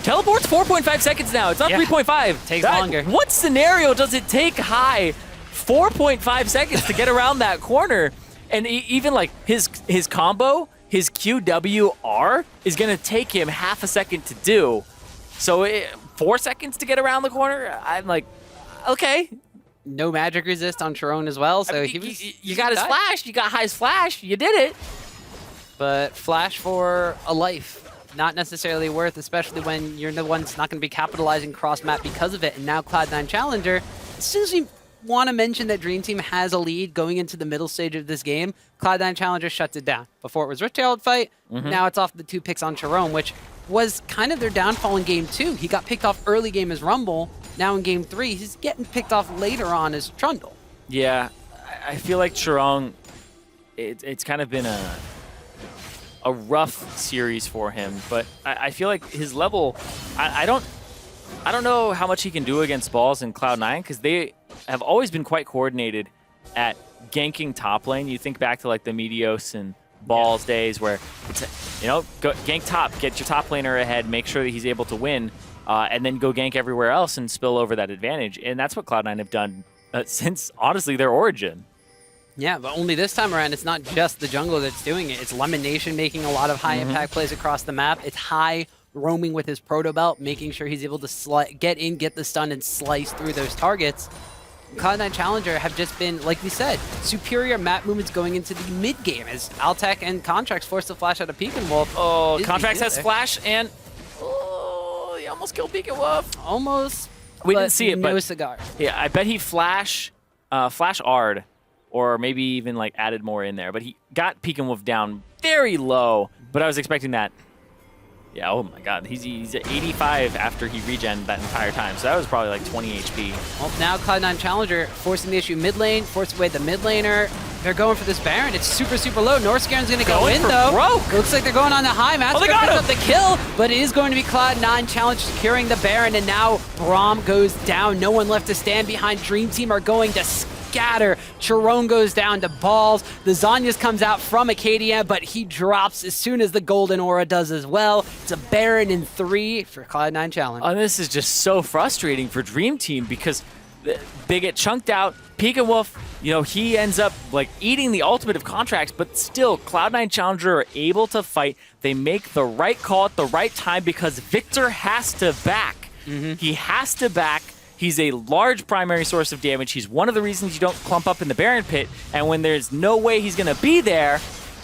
Teleport's 4.5 seconds now. It's not 3.5. Takes longer. What scenario does it take Hai 4.5 seconds to get around that corner? And even like his combo, his QWR is going to take him half a second to do. So 4 seconds to get around the corner? I'm like, okay. No magic resist on Chiron as well, so you got his flash, you got Hai's flash, you did it. But flash for a life, not necessarily worth, especially when you're the one that's not going to be capitalizing cross map because of it. And now Cloud9 Challenger, as soon as we want to mention that Dream Team has a lead going into the middle stage of this game, Cloud9 Challenger shuts it down. Before it was Rift Herald fight, now it's off the 2 picks on Chiron, which was kind of their downfall in game 2. He got picked off early game as Rumble. Now in game 3, he's getting picked off later on as Trundle. Yeah, I feel like Chiron, it's kind of been a rough series for him, but I feel like his level, I don't know how much he can do against Balls and Cloud9, because they have always been quite coordinated at ganking top lane. You think back to like the Meteos and Balls days where it's, go gank top, get your top laner ahead, make sure that he's able to win, and then go gank everywhere else and spill over that advantage. And that's what Cloud9 have done since, honestly, their origin. Yeah, but only this time around, it's not just the jungle that's doing it. It's Lemon Nation making a lot of high-impact plays across the map. It's Hai roaming with his Proto Belt, making sure he's able to get in, get the stun, and slice through those targets. Cloud9 Challenger have just been, like we said, superior map movements going into the mid-game as Altec and Contracts forced to flash out of Peek and Wolf. Oh, Contracts has flash, and he almost killed Peek and Wolf. Almost. We didn't see it, no but cigar. Yeah, I bet he flash Ard, or maybe even like added more in there. But he got Peek and Wolf down very low, but I was expecting that. Yeah, oh my god, he's at 85 after he regened that entire time, so that was probably like 20 HP. Well, now Cloud9 Challenger forcing the issue mid lane, forcing away the mid laner. They're going for this Baron. It's super, super low. Northscaren's going to go in, though. Broke. Looks like they're going on the high. Massacre they got picks him. up the kill, but it is going to be Cloud9 Challenge securing the Baron, and now Braum goes down. No one left to stand behind. Dream Team are going to scatter. Chiron goes down to Balls. The Zhonya's comes out from Acadia, but he drops as soon as the Golden Aura does as well. It's a Baron in 3 for Cloud9 Challenge. And this is just so frustrating for Dream Team because they get chunked out. Peek and Wolf, he ends up like eating the ultimate of Contracts, but still Cloud9 Challenger are able to fight. They make the right call at the right time because Victor has to back. He has to back. He's a large primary source of damage. He's one of the reasons you don't clump up in the Baron pit. And when there's no way he's going to be there,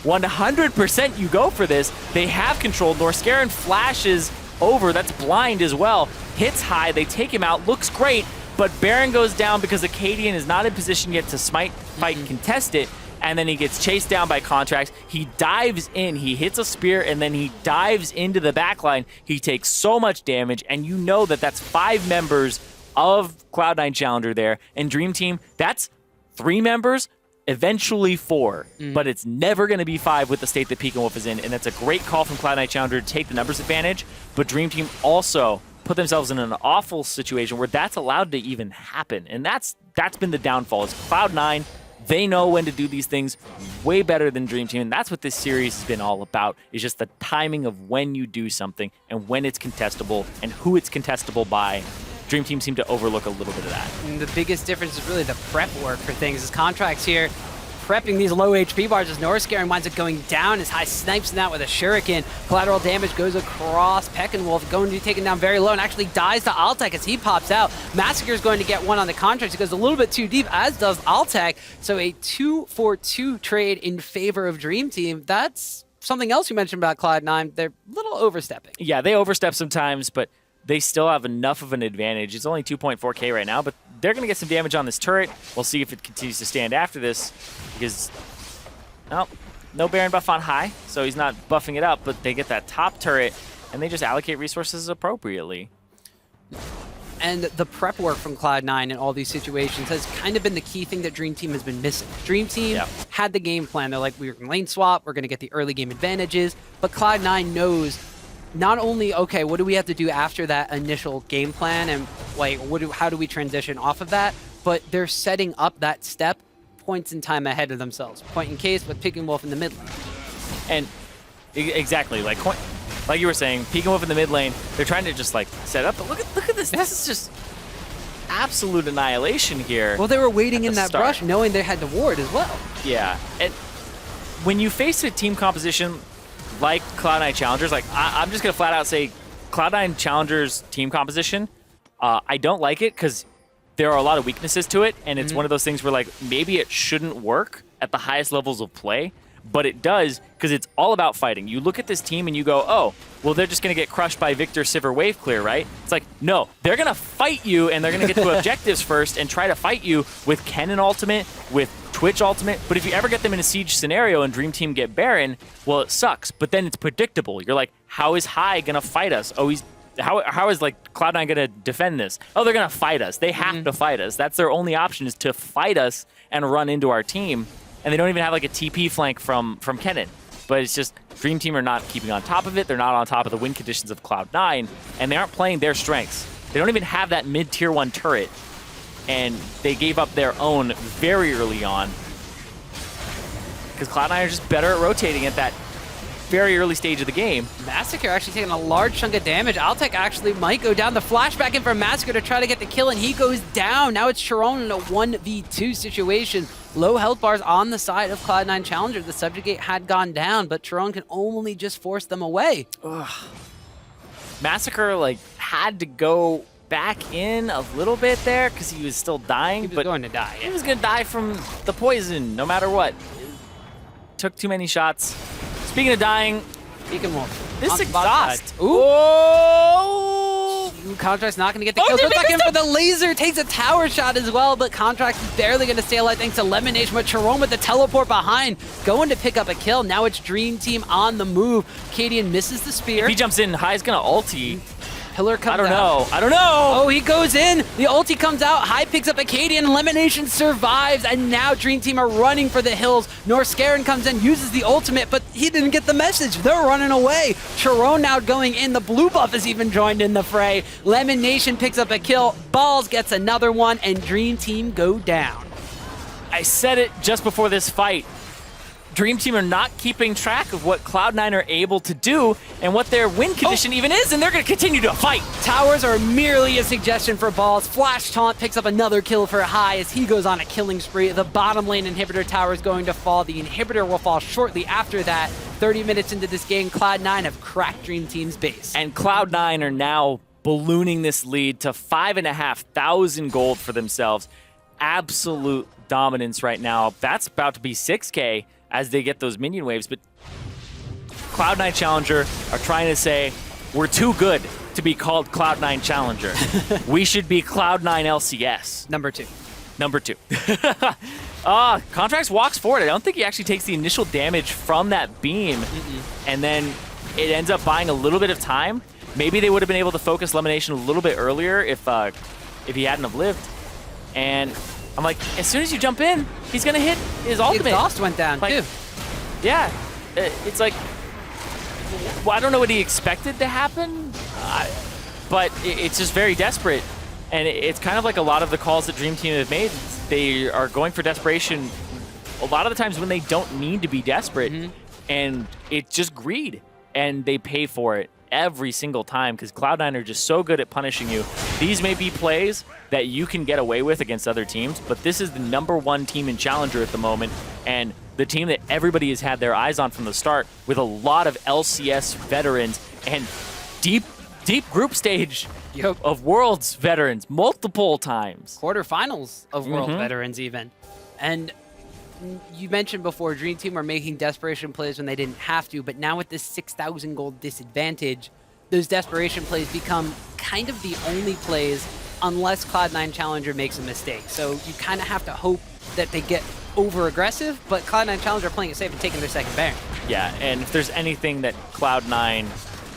100% you go for this. They have control. Northscaren flashes over. That's blind as well. Hits Hai. They take him out. Looks great. But Baron goes down because Acadian is not in position yet to smite, fight, and contest it. And then he gets chased down by Contracts. He dives in. He hits a spear, and then he dives into the backline. He takes so much damage, and you know that that's 5 members of Cloud9 Challenger there. And Dream Team, that's 3 members, eventually 4. But it's never going to be 5 with the state that Peek and Wolf is in. And that's a great call from Cloud9 Challenger to take the numbers advantage. But Dream Team also put themselves in an awful situation where that's allowed to even happen. And that's been the downfall. Is Cloud9, they know when to do these things way better than Dream Team. And that's what this series has been all about, is just the timing of when you do something and when it's contestable and who it's contestable by. Dream Team seem to overlook a little bit of that. And the biggest difference is really the prep work for things. As Contracts here prepping these low HP bars as Northscaren winds up going down as Hai snipes him out with a shuriken. Collateral damage goes across Peek and Wolf, going to be taken down very low and actually dies to Altec as he pops out. Massacre is going to get one on the Contracts. He goes a little bit too deep, as does Altec. So a 2-for-2 trade in favor of Dream Team. That's something else you mentioned about Cloud9. They're a little overstepping. Yeah, they overstep sometimes, but they still have enough of an advantage. It's only 2.4k right now, but they're going to get some damage on this turret. We'll see if it continues to stand after this, because no Baron buff on Hai, so he's not buffing it up, but they get that top turret, and they just allocate resources appropriately. And the prep work from Cloud9 in all these situations has kind of been the key thing that Dream Team has been missing. Dream Team had the game plan. They're like, we're going to lane swap, we're going to get the early game advantages, but Cloud9 knows not only, okay, what do we have to do after that initial game plan, and like, how do we transition off of that? But they're setting up that step points in time ahead of themselves. Point in case with Peek and Wolf in the mid lane. And exactly, like like you were saying, peek him up in the mid lane. They're trying to just like set up, but look at this. This is just absolute annihilation here. Well, they were waiting in that start. brush, knowing they had to ward as well. Yeah, and when you face a team composition like Cloud9 Challengers, like I'm just gonna flat out say, Cloud9 Challengers team composition, I don't like it because there are a lot of weaknesses to it, and it's one of those things where like maybe it shouldn't work at the highest levels of play, but it does because it's all about fighting. You look at this team and you go, oh, well, they're just going to get crushed by Victor, Sivir, Wave Clear, right? It's like, no, they're going to fight you, and they're going to get to objectives first and try to fight you with Kennen ultimate, with Twitch ultimate. But if you ever get them in a siege scenario and Dream Team get Baron, well, it sucks. But then it's predictable. You're like, how is Hai going to fight us? Oh, how is like Cloud9 going to defend this? Oh, they're going to fight us. They have to fight us. That's their only option, is to fight us and run into our team. And they don't even have like a TP flank from Kennen. But it's just Dream Team are not keeping on top of it. They're not on top of the win conditions of Cloud9, and they aren't playing their strengths. They don't even have that mid tier 1 turret, and they gave up their own very early on because Cloud9 are just better at rotating at that very early stage of the game. Massacre actually taking a large chunk of damage. Altec actually might go down. The flashback in for Massacre to try to get the kill, and he goes down. Now it's Sharon in a 1v2 situation. Low health bars on the side of Cloud9 Challenger. The Subjugate had gone down, but Sharon can only just force them away. Ugh. Massacre like had to go back in a little bit there because he was still dying. He was but going to die. He was going to die from the poison no matter what. Took too many shots. Speaking of dying, this exhaust. Ooh. Oh! Contract's not going to get the kill. Goes back in for the laser. Takes a tower shot as well, but Contract is barely going to stay alive thanks to Lemonade. But Charon with the teleport behind, going to pick up a kill. Now it's Dream Team on the move. Cadian misses the spear. If he jumps in, Hai's going to ulti. Pillar comes out. I don't know. Oh, he goes in. The ulti comes out. Hai picks up Acadian. Elimination survives. And now Dream Team are running for the hills. Norscarin comes in, uses the ultimate, but he didn't get the message. They're running away. Charon now going in. The blue buff is even joined in the fray. Lemon Nation picks up a kill. Balls gets another one, and Dream Team go down. I said it just before this fight. Dream Team are not keeping track of what Cloud9 are able to do and what their win condition even is, and they're going to continue to fight. Towers are merely a suggestion for Balls. Flash Taunt picks up another kill for Hai as he goes on a killing spree. The bottom lane inhibitor tower is going to fall. The inhibitor will fall shortly after that. 30 minutes into this game, Cloud9 have cracked Dream Team's base. And Cloud9 are now ballooning this lead to 5,500 gold for themselves. Absolute dominance right now. That's about to be 6K. As they get those minion waves, but Cloud9 Challenger are trying to say, we're too good to be called Cloud9 Challenger. We should be Cloud9 LCS. Number two. Contracts walks forward. I don't think he actually takes the initial damage from that beam, and then it ends up buying a little bit of time. Maybe they would have been able to focus Lemonation a little bit earlier if he hadn't have lived. And I'm like, as soon as you jump in, he's going to hit his ultimate. The exhaust went down, like, too. Yeah. It's like, well, I don't know what he expected to happen, but it's just very desperate. And it's kind of like a lot of the calls that Dream Team have made. They are going for desperation a lot of the times when they don't need to be desperate. And it's just greed. And they pay for it every single time because Cloud9 are just so good at punishing you. These may be plays that you can get away with against other teams, but this is the #1 team in Challenger at the moment, and the team that everybody has had their eyes on from the start with a lot of LCS veterans and deep group stage of Worlds veterans multiple times. Quarterfinals of World veterans even. And you mentioned before, Dream Team are making desperation plays when they didn't have to, but now with this 6,000 gold disadvantage, those desperation plays become kind of the only plays unless Cloud9 Challenger makes a mistake. So you kind of have to hope that they get over-aggressive, but Cloud9 Challenger are playing it safe and taking their second Baron. Yeah, and if there's anything that Cloud9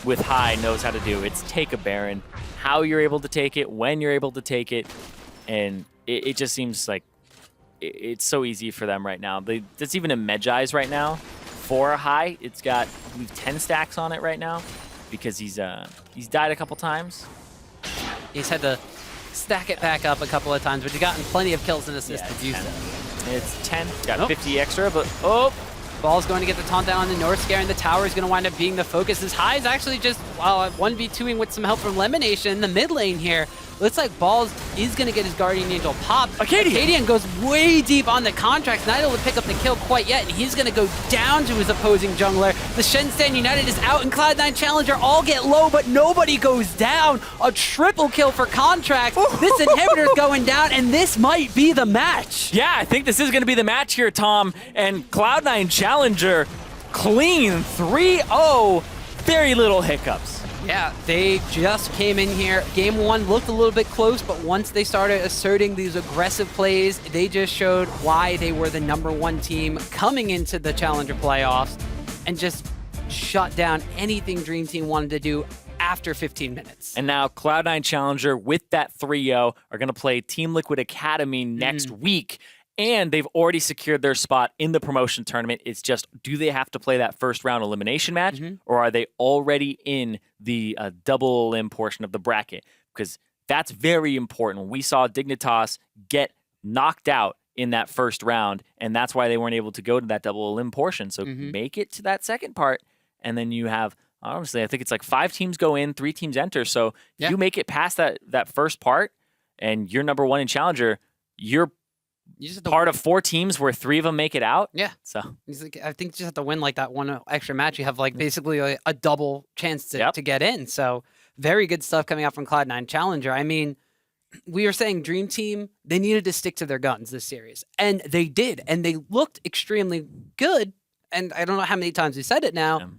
with Hai knows how to do, it's take a Baron. How you're able to take it, when you're able to take it, and it just seems like it's so easy for them right now. It's even in Medjai's right now. For Hai, it's got, I believe, 10 stacks on it right now because he's died a couple times. He's had to stack it back up a couple of times, but he's gotten plenty of kills and assists to do so. It's 10. Got 50 extra, but oh, Ball's going to get the taunt down on the North Scare, and the tower is going to wind up being the focus. As High is actually just 1v2ing with some help from Lemonation in the mid lane here. Looks like Balls is going to get his Guardian Angel popped. Arcadian goes way deep on the contracts, not able to pick up the kill quite yet, and he's going to go down to his opposing jungler. The Shen Stand United is out, and Cloud9 Challenger all get low, but nobody goes down. A triple kill for Contracts. This inhibitor's going down, and this might be the match. Yeah, I think this is going to be the match here, Tom. And Cloud9 Challenger, clean 3-0, very little hiccups. Yeah, they just came in here. Game 1 looked a little bit close, but once they started asserting these aggressive plays, they just showed why they were the #1 team coming into the Challenger playoffs and just shut down anything Dream Team wanted to do after 15 minutes. And now Cloud9 Challenger with that 3-0 are going to play Team Liquid Academy next week. And they've already secured their spot in the promotion tournament. It's just, do they have to play that first round elimination match, or are they already in the double elim portion of the bracket? Because that's very important. We saw Dignitas get knocked out in that first round, and that's why they weren't able to go to that double elim portion. So make it to that second part, and then you have, honestly, I think it's like 5 teams go in, 3 teams enter. So if you make it past that first part, and you're #1 in Challenger, you're part of 4 teams where 3 of them make it out. Yeah. So I think you just have to win like that one extra match. You have like basically a double chance to get in. So very good stuff coming out from Cloud9 Challenger. I mean, we were saying Dream Team, they needed to stick to their guns this series. And they did. And they looked extremely good. And I don't know how many times we said it now,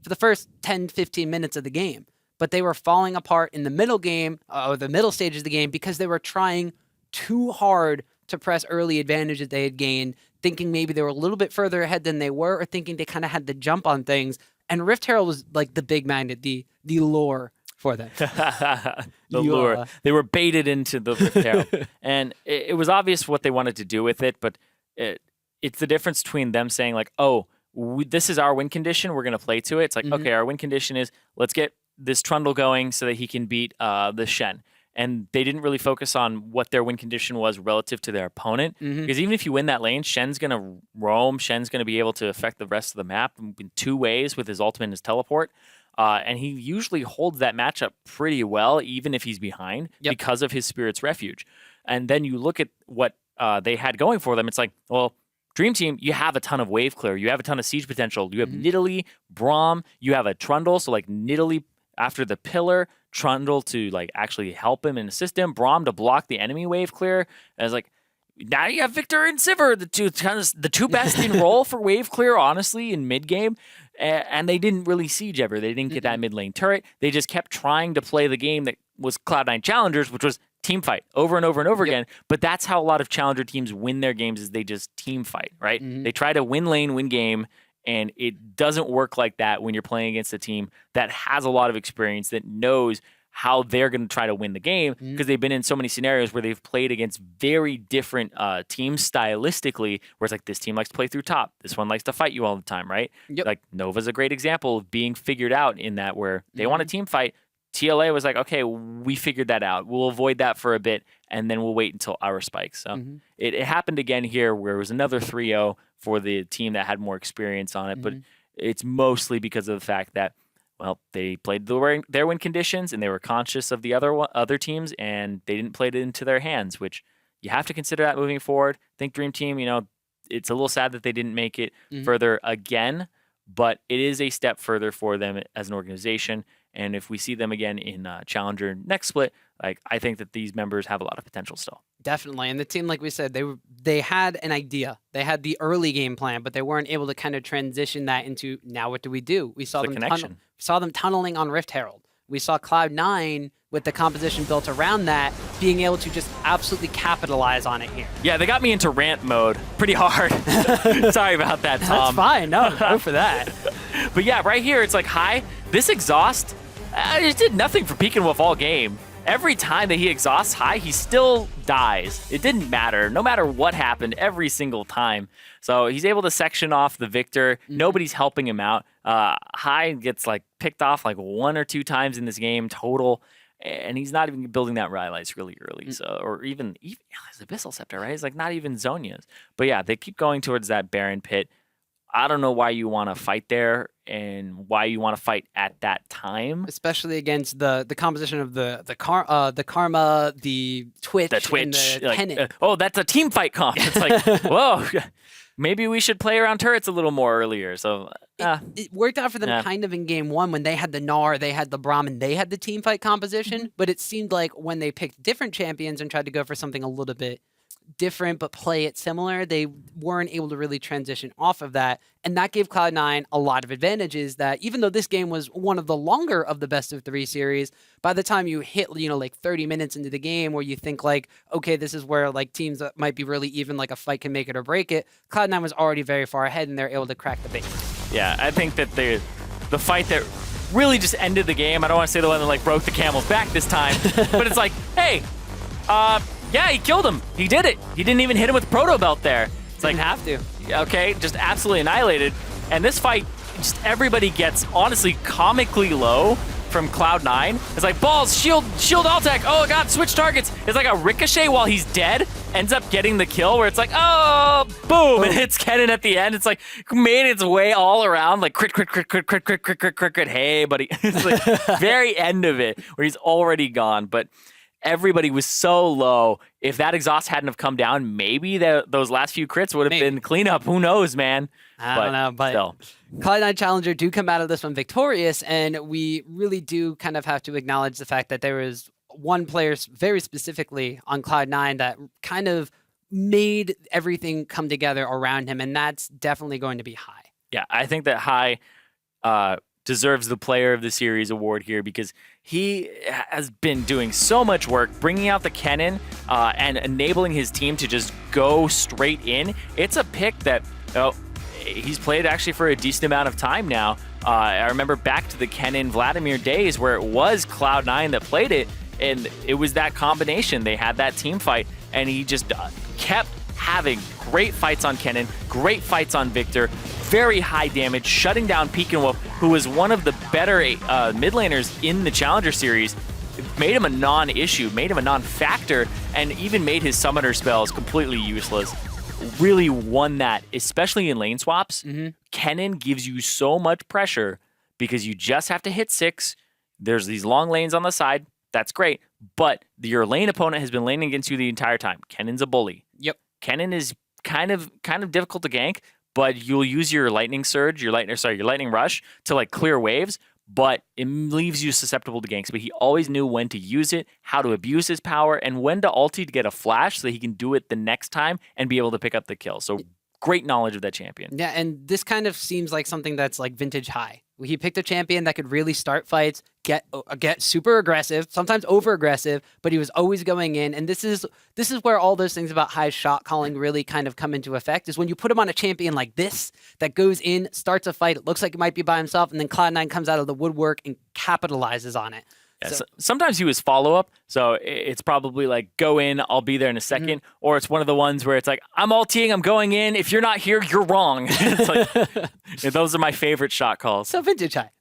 for the first 10, 15 minutes of the game. But they were falling apart in the middle game, or the middle stages of the game, because they were trying too hard to press early advantages they had gained, thinking maybe they were a little bit further ahead than they were, or thinking they kind of had the jump on things. And Rift Herald was like the big magnet, the lure for them. The lure. They were baited into the Rift Herald. And it was obvious what they wanted to do with it, but it's the difference between them saying like, oh, this is our win condition, we're going to play to it. It's like, okay, our win condition is let's get this Trundle going so that he can beat the Shen. And they didn't really focus on what their win condition was relative to their opponent. Because even if you win that lane, Shen's going to roam. Shen's going to be able to affect the rest of the map in 2 ways with his ultimate and his teleport. And he usually holds that matchup pretty well, even if he's behind, because of his Spirit's Refuge. And then you look at what they had going for them. It's like, well, Dream Team, you have a ton of wave clear. You have a ton of siege potential. You have Nidalee, Braum. You have a Trundle. So like Nidalee after the pillar, Trundle to like actually help him and assist him, Braum to block the enemy wave clear. And it's like, now you have Victor and Sivir, the two best in role for wave clear, honestly, in mid game. And they didn't really siege ever. They didn't get that mid lane turret. They just kept trying to play the game that was Cloud9 Challengers, which was team fight over and over and over again. But that's how a lot of Challenger teams win their games, is they just team fight, right? They try to win lane, win game. And it doesn't work like that when you're playing against a team that has a lot of experience, that knows how they're going to try to win the game, because they've been in so many scenarios where they've played against very different teams stylistically, where it's like, this team likes to play through top. This one likes to fight you all the time, right? Like Nova's a great example of being figured out in that, where they want a team fight. TLA was like, okay, we figured that out. We'll avoid that for a bit, and then we'll wait until our spikes. So it happened again here, where it was another 3-0 for the team that had more experience on it. But it's mostly because of the fact that, well, they played their win conditions, and they were conscious of the other teams, and they didn't play it into their hands, which you have to consider that moving forward. I think Dream Team, it's a little sad that they didn't make it further again, but it is a step further for them as an organization. And if we see them again in Challenger next split, like, I think that these members have a lot of potential still. Definitely. And the team, like we said, they had an idea. They had the early game plan, but they weren't able to kind of transition that into, now what do? We saw them tunneling on Rift Herald. We saw Cloud9 with the composition built around that, being able to just absolutely capitalize on it here. Yeah, they got me into rant mode pretty hard. Sorry about that, Tom. That's fine. No, go for that. But yeah, right here, it's like, this exhaust, it did nothing for Pekin Wolf all game. Every time that he exhausts High, he still dies. It didn't matter. No matter what happened, every single time. So he's able to section off the Victor. Nobody's helping him out. High gets like picked off like 1 or 2 times in this game total. And he's not even building that Rylai's really early. So, or even his Abyssal Scepter, right? It's like not even Zhonya's. But yeah, they keep going towards that Baron pit. I don't know why you want to fight there and why you want to fight at that time. Especially against the composition of the Karma, the Twitch, The Twitch, and the like, Tenet. that's a team fight comp. It's like, whoa, maybe we should play around turrets a little more earlier. So It worked out for them Yeah. kind of in game one when they had the Gnar, they had the Braum, and they had the team fight composition. But it seemed like when they picked different champions and tried to go for something a little bit different but play it similar, they weren't able to really transition off of that. And that gave Cloud9 a lot of advantages that even though this game was one of the longer of the best of 3 series, by the time you hit, like 30 minutes into the game where you think like, okay, this is where like teams that might be really even, like a fight can make it or break it, Cloud9 was already very far ahead and they're able to crack the base. yeah, I think that the fight that really just ended the game, I don't want to say the one that like broke the camel's back this time, but it's like, hey, yeah, he killed him. He did it. He didn't even hit him with Proto Belt there. It's like, Didn't have to. okay, just absolutely annihilated. And this fight, just everybody gets honestly comically low from Cloud9. It's like, balls, shield all tech. Oh god, switch targets. It's like a ricochet while he's dead. Ends up getting the kill where it's like, oh, boom, and hits Kennen at the end. It's like made its way all around, like crit. Hey, buddy. It's like very end of it where he's already gone. But everybody was so low. If that exhaust hadn't have come down, maybe those last few crits would have been cleanup. Who knows, man? I don't know, but still. Cloud9 Challenger do come out of this one victorious, and we really do kind of have to acknowledge the fact that there was one player very specifically on Cloud9 that kind of made everything come together around him, and that's definitely going to be Hai. Yeah, I think that Hai deserves the Player of the Series award here because he has been doing so much work bringing out the Kennen and enabling his team to just go straight in. It's a pick that he's played actually for a decent amount of time now. I remember back to the Kennen Vladimir days where it was Cloud9 that played it, and it was that combination. They had that team fight, and he just kept having great fights on Kennen, great fights on Victor, very high damage, shutting down Pekin-Wolf, who was one of the better mid laners in the Challenger Series. Made him a non-issue, made him a non-factor, and even made his summoner spells completely useless. Really won that, especially in lane swaps. Kennen gives you so much pressure because you just have to hit 6. There's these long lanes on the side. That's great. But your lane opponent has been laning against you the entire time. Kennen's a bully. Yep. Kennen is kind of difficult to gank, but you'll use your lightning surge, your lightning rush to like clear waves, but it leaves you susceptible to ganks. But he always knew when to use it, how to abuse his power, and when to ulti to get a flash so that he can do it the next time and be able to pick up the kill. So great knowledge of that champion. Yeah, and this kind of seems like something that's like vintage Hai. He picked a champion that could really start fights, get super aggressive, sometimes over aggressive, but he was always going in. And this is where all those things about Hai's shot calling really kind of come into effect. Is when you put him on a champion like this that goes in, starts a fight, it looks like it might be by himself, and then Cloud9 comes out of the woodwork and capitalizes on it. Yeah, so sometimes he was follow-up, so it's probably like, go in, I'll be there in a second, or it's one of the ones where it's like, I'm ulting, I'm going in, if you're not here, you're wrong. It's like, those are my favorite shot calls. So vintage Hai.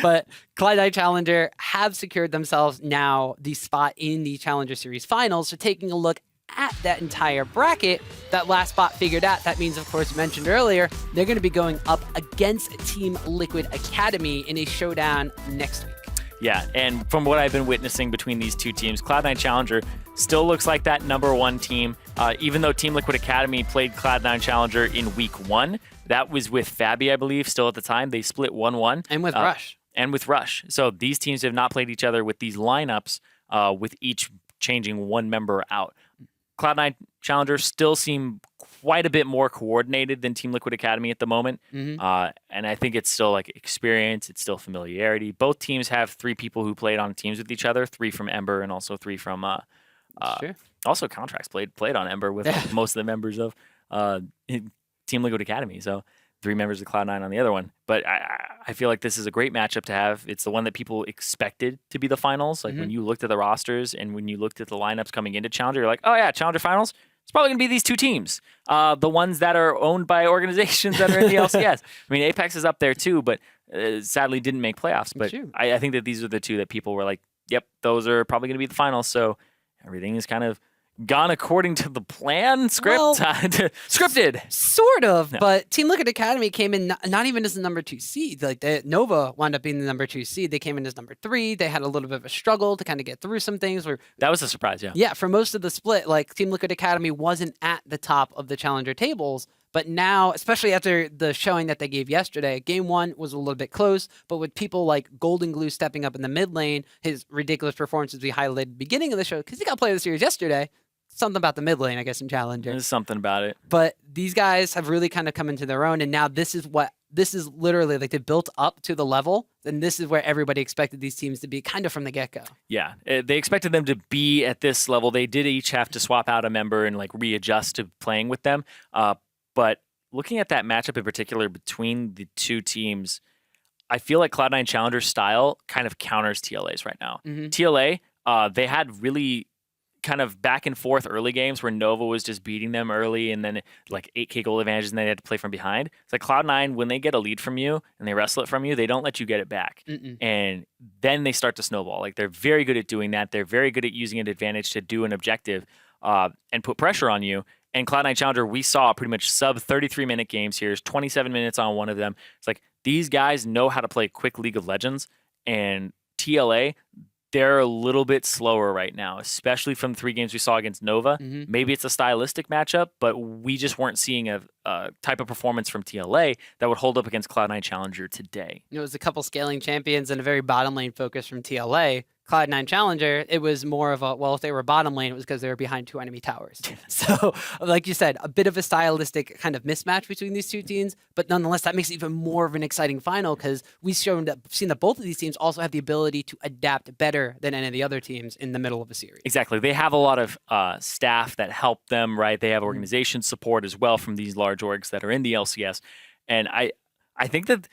But Cloud9 Challenger have secured themselves now the spot in the Challenger Series Finals. So taking a look at that entire bracket, that last spot figured out, that means, of course, you mentioned earlier, they're going to be going up against Team Liquid Academy in a showdown next week. Yeah, and from what I've been witnessing between these two teams, Cloud9 Challenger still looks like that #1 team. Even though Team Liquid Academy played Cloud9 Challenger in week 1, that was with Fabi, I believe, still at the time. They split 1-1. And with Rush. And with Rush. So these teams have not played each other with these lineups, with each changing one member out. Cloud9 Challenger still seem quite a bit more coordinated than Team Liquid Academy at the moment. And I think it's still like experience, it's still familiarity. Both teams have 3 people who played on teams with each other, 3 from Ember and also 3 from also Contracts played on Ember with like, most of the members of Team Liquid Academy. So 3 members of Cloud9 on the other one. But I feel like this is a great matchup to have. It's the one that people expected to be the finals. Like when you looked at the rosters and when you looked at the lineups coming into Challenger, you're like, oh yeah, Challenger finals, it's probably going to be these 2 teams. The ones that are owned by organizations that are in the LCS. I mean, Apex is up there too, but sadly didn't make playoffs. But I think that these are the 2 that people were like, yep, those are probably going to be the finals. So everything is kind of gone according to the plan? Well, Scripted. Sort of, No. but Team Liquid Academy came in not even as the number 2 seed. Like Nova wound up being the number 2 seed. They came in as number 3. They had a little bit of a struggle to kind of get through some things. That was a surprise, yeah. Yeah, for most of the split, like Team Liquid Academy wasn't at the top of the challenger tables. But now, especially after the showing that they gave yesterday, game 1 was a little bit close. But with people like Golden Glue stepping up in the mid lane, his ridiculous performances we highlighted at the beginning of the show, because he got player of the series yesterday. Something about the mid lane, I guess, in challenger. There's something about it. But these guys have really kind of come into their own, and now this is literally like they built up to the level, and this is where everybody expected these teams to be kind of from the get-go. Yeah, they expected them to be at this level. They did each have to swap out a member and like readjust to playing with them. But looking at that matchup in particular between the two teams, I feel like Cloud9 Challenger's style kind of counters TLA's right now. Mm-hmm. TLA, they had really kind of back and forth early games where Nova was just beating them early and then like 8K goal advantages and they had to play from behind. It's like Cloud9, when they get a lead from you and they wrestle it from you, they don't let you get it back. Mm-mm. And then they start to snowball. Like they're very good at doing that. They're very good at using an advantage to do an objective and put pressure on you. And Cloud9 Challenger, we saw pretty much sub 33-minute games here. It's 27 minutes on one of them. It's like these guys know how to play quick League of Legends, and TLA, they're a little bit slower right now, especially from the 3 games we saw against Nova. Mm-hmm. Maybe it's a stylistic matchup, but we just weren't seeing a type of performance from TLA that would hold up against Cloud9 Challenger today. It was a couple scaling champions and a very bottom lane focus from TLA. Cloud9 Challenger, it was more of a, well, if they were bottom lane, it was because they were behind 2 enemy towers. So, like you said, a bit of a stylistic kind of mismatch between these two teams, but nonetheless, that makes it even more of an exciting final because we've seen that both of these teams also have the ability to adapt better than any of the other teams in the middle of a series. Exactly. They have a lot of staff that help them, right? They have organization support as well from these large orgs that are in the LCS. And I think that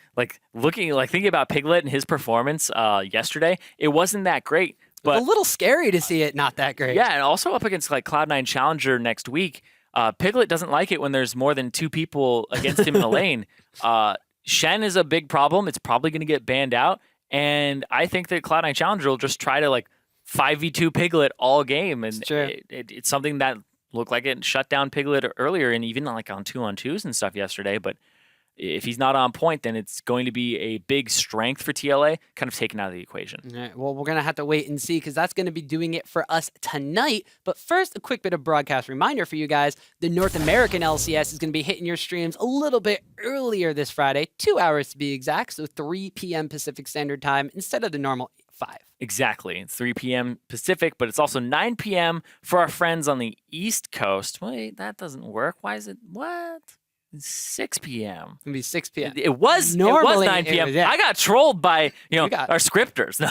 thinking about Piglet and his performance yesterday, it wasn't that great. But a little scary to see it not that great. Yeah, and also up against like Cloud9 Challenger next week, Piglet doesn't like it when there's more than 2 people against him in a lane. Shen is a big problem. It's probably going to get banned out. And I think that Cloud9 Challenger will just try to like 5v2 Piglet all game. And it's something that looked like it shut down Piglet earlier and even like on 2-on-2s and stuff yesterday. But if he's not on point, then it's going to be a big strength for TLA, kind of taken out of the equation. All right, well, we're going to have to wait and see because that's going to be doing it for us tonight. But first, a quick bit of broadcast reminder for you guys. The North American LCS is going to be hitting your streams a little bit earlier this Friday, 2 hours to be exact, so 3 p.m. Pacific Standard Time instead of the normal 5. Exactly. It's 3 p.m. Pacific, but it's also 9 p.m. for our friends on the East Coast. Wait, that doesn't work. Why is it? What? 6 p.m. It's going to be 6 p.m. It was 9 p.m. Yeah. I got trolled by our scripters.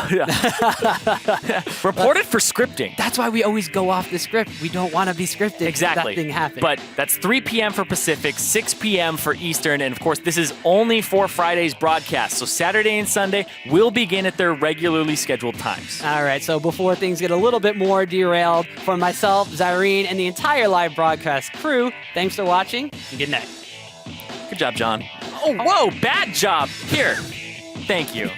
Reported for scripting. That's why we always go off the script. We don't want to be scripted. Exactly. That thing happened. But that's 3 p.m. for Pacific, 6 p.m. for Eastern. And of course, this is only for Friday's broadcast. So Saturday and Sunday will begin at their regularly scheduled times. All right. So before things get a little bit more derailed, for myself, Zyrene, and the entire live broadcast crew, thanks for watching and good night. Good job, John. Oh, whoa, bad job. Here. Thank you.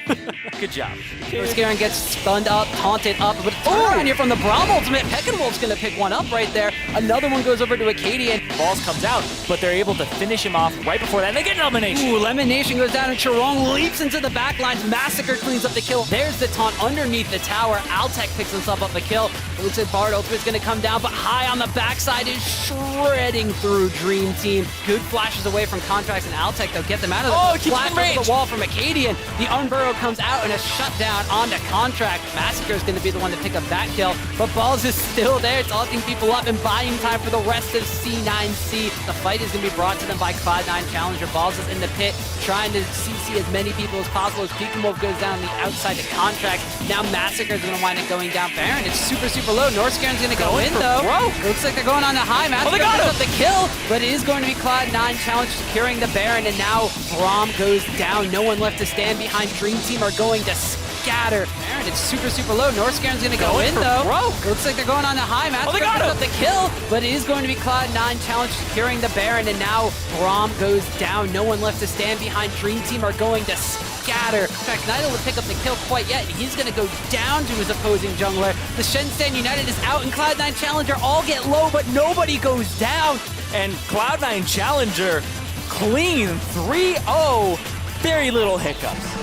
Good job. Northscaron gets stunned up, taunted up, but turnaround here from the Braum ultimate. Peckinwolf's going to pick one up right there. Another one goes over to Acadian. Balls comes out, but they're able to finish him off right before that. And they get an elimination. Ooh, elimination goes down, and Charong leaps into the backlines. Massacre cleans up the kill. There's the taunt underneath the tower. Altec picks himself up a kill. It looks like Bard ultimate's going to come down, but High on the backside is shredding through Dream Team. Good flashes away from Contracts, and Altec, they'll get them out of there. Oh, keeps flash him in range. over the wall from Acadian. The Unburrow comes out and a shutdown onto Contract. Massacre is going to be the one to pick up that kill, but Balls is still there, taunting people up and buying time for the rest of C9C. The fight is going to be brought to them by Cloud9 Challenger. Balls is in the pit, trying to CC as many people as possible as Peckinwolf goes down the outside to Contract. Now Massacre is going to wind up going down Baron. It's super, super low. Northscaron's going to go in, though. Looks like they're going on to High. Massacre picks up the kill, but it is going to be Cloud9 Challenge securing the Baron, and now Braum goes down. No one left to stand behind. Dream Team are going to scatter. Baron, it's super, super low. Northscaron's going to go in, though. Looks like they're going on to High. Massacre picks up the kill, but it is going to be Cloud9 Challenge securing the Baron, and now Braum goes down. No one left to stand behind. Dream Team are going to scatter. In fact, not able to pick up the kill quite yet, and he's going to go down to his opposing jungler. The Shenstand United is out, and Cloud9 Challenger all get low, but nobody goes down. And Cloud9 Challenger clean 3-0. Very little hiccups.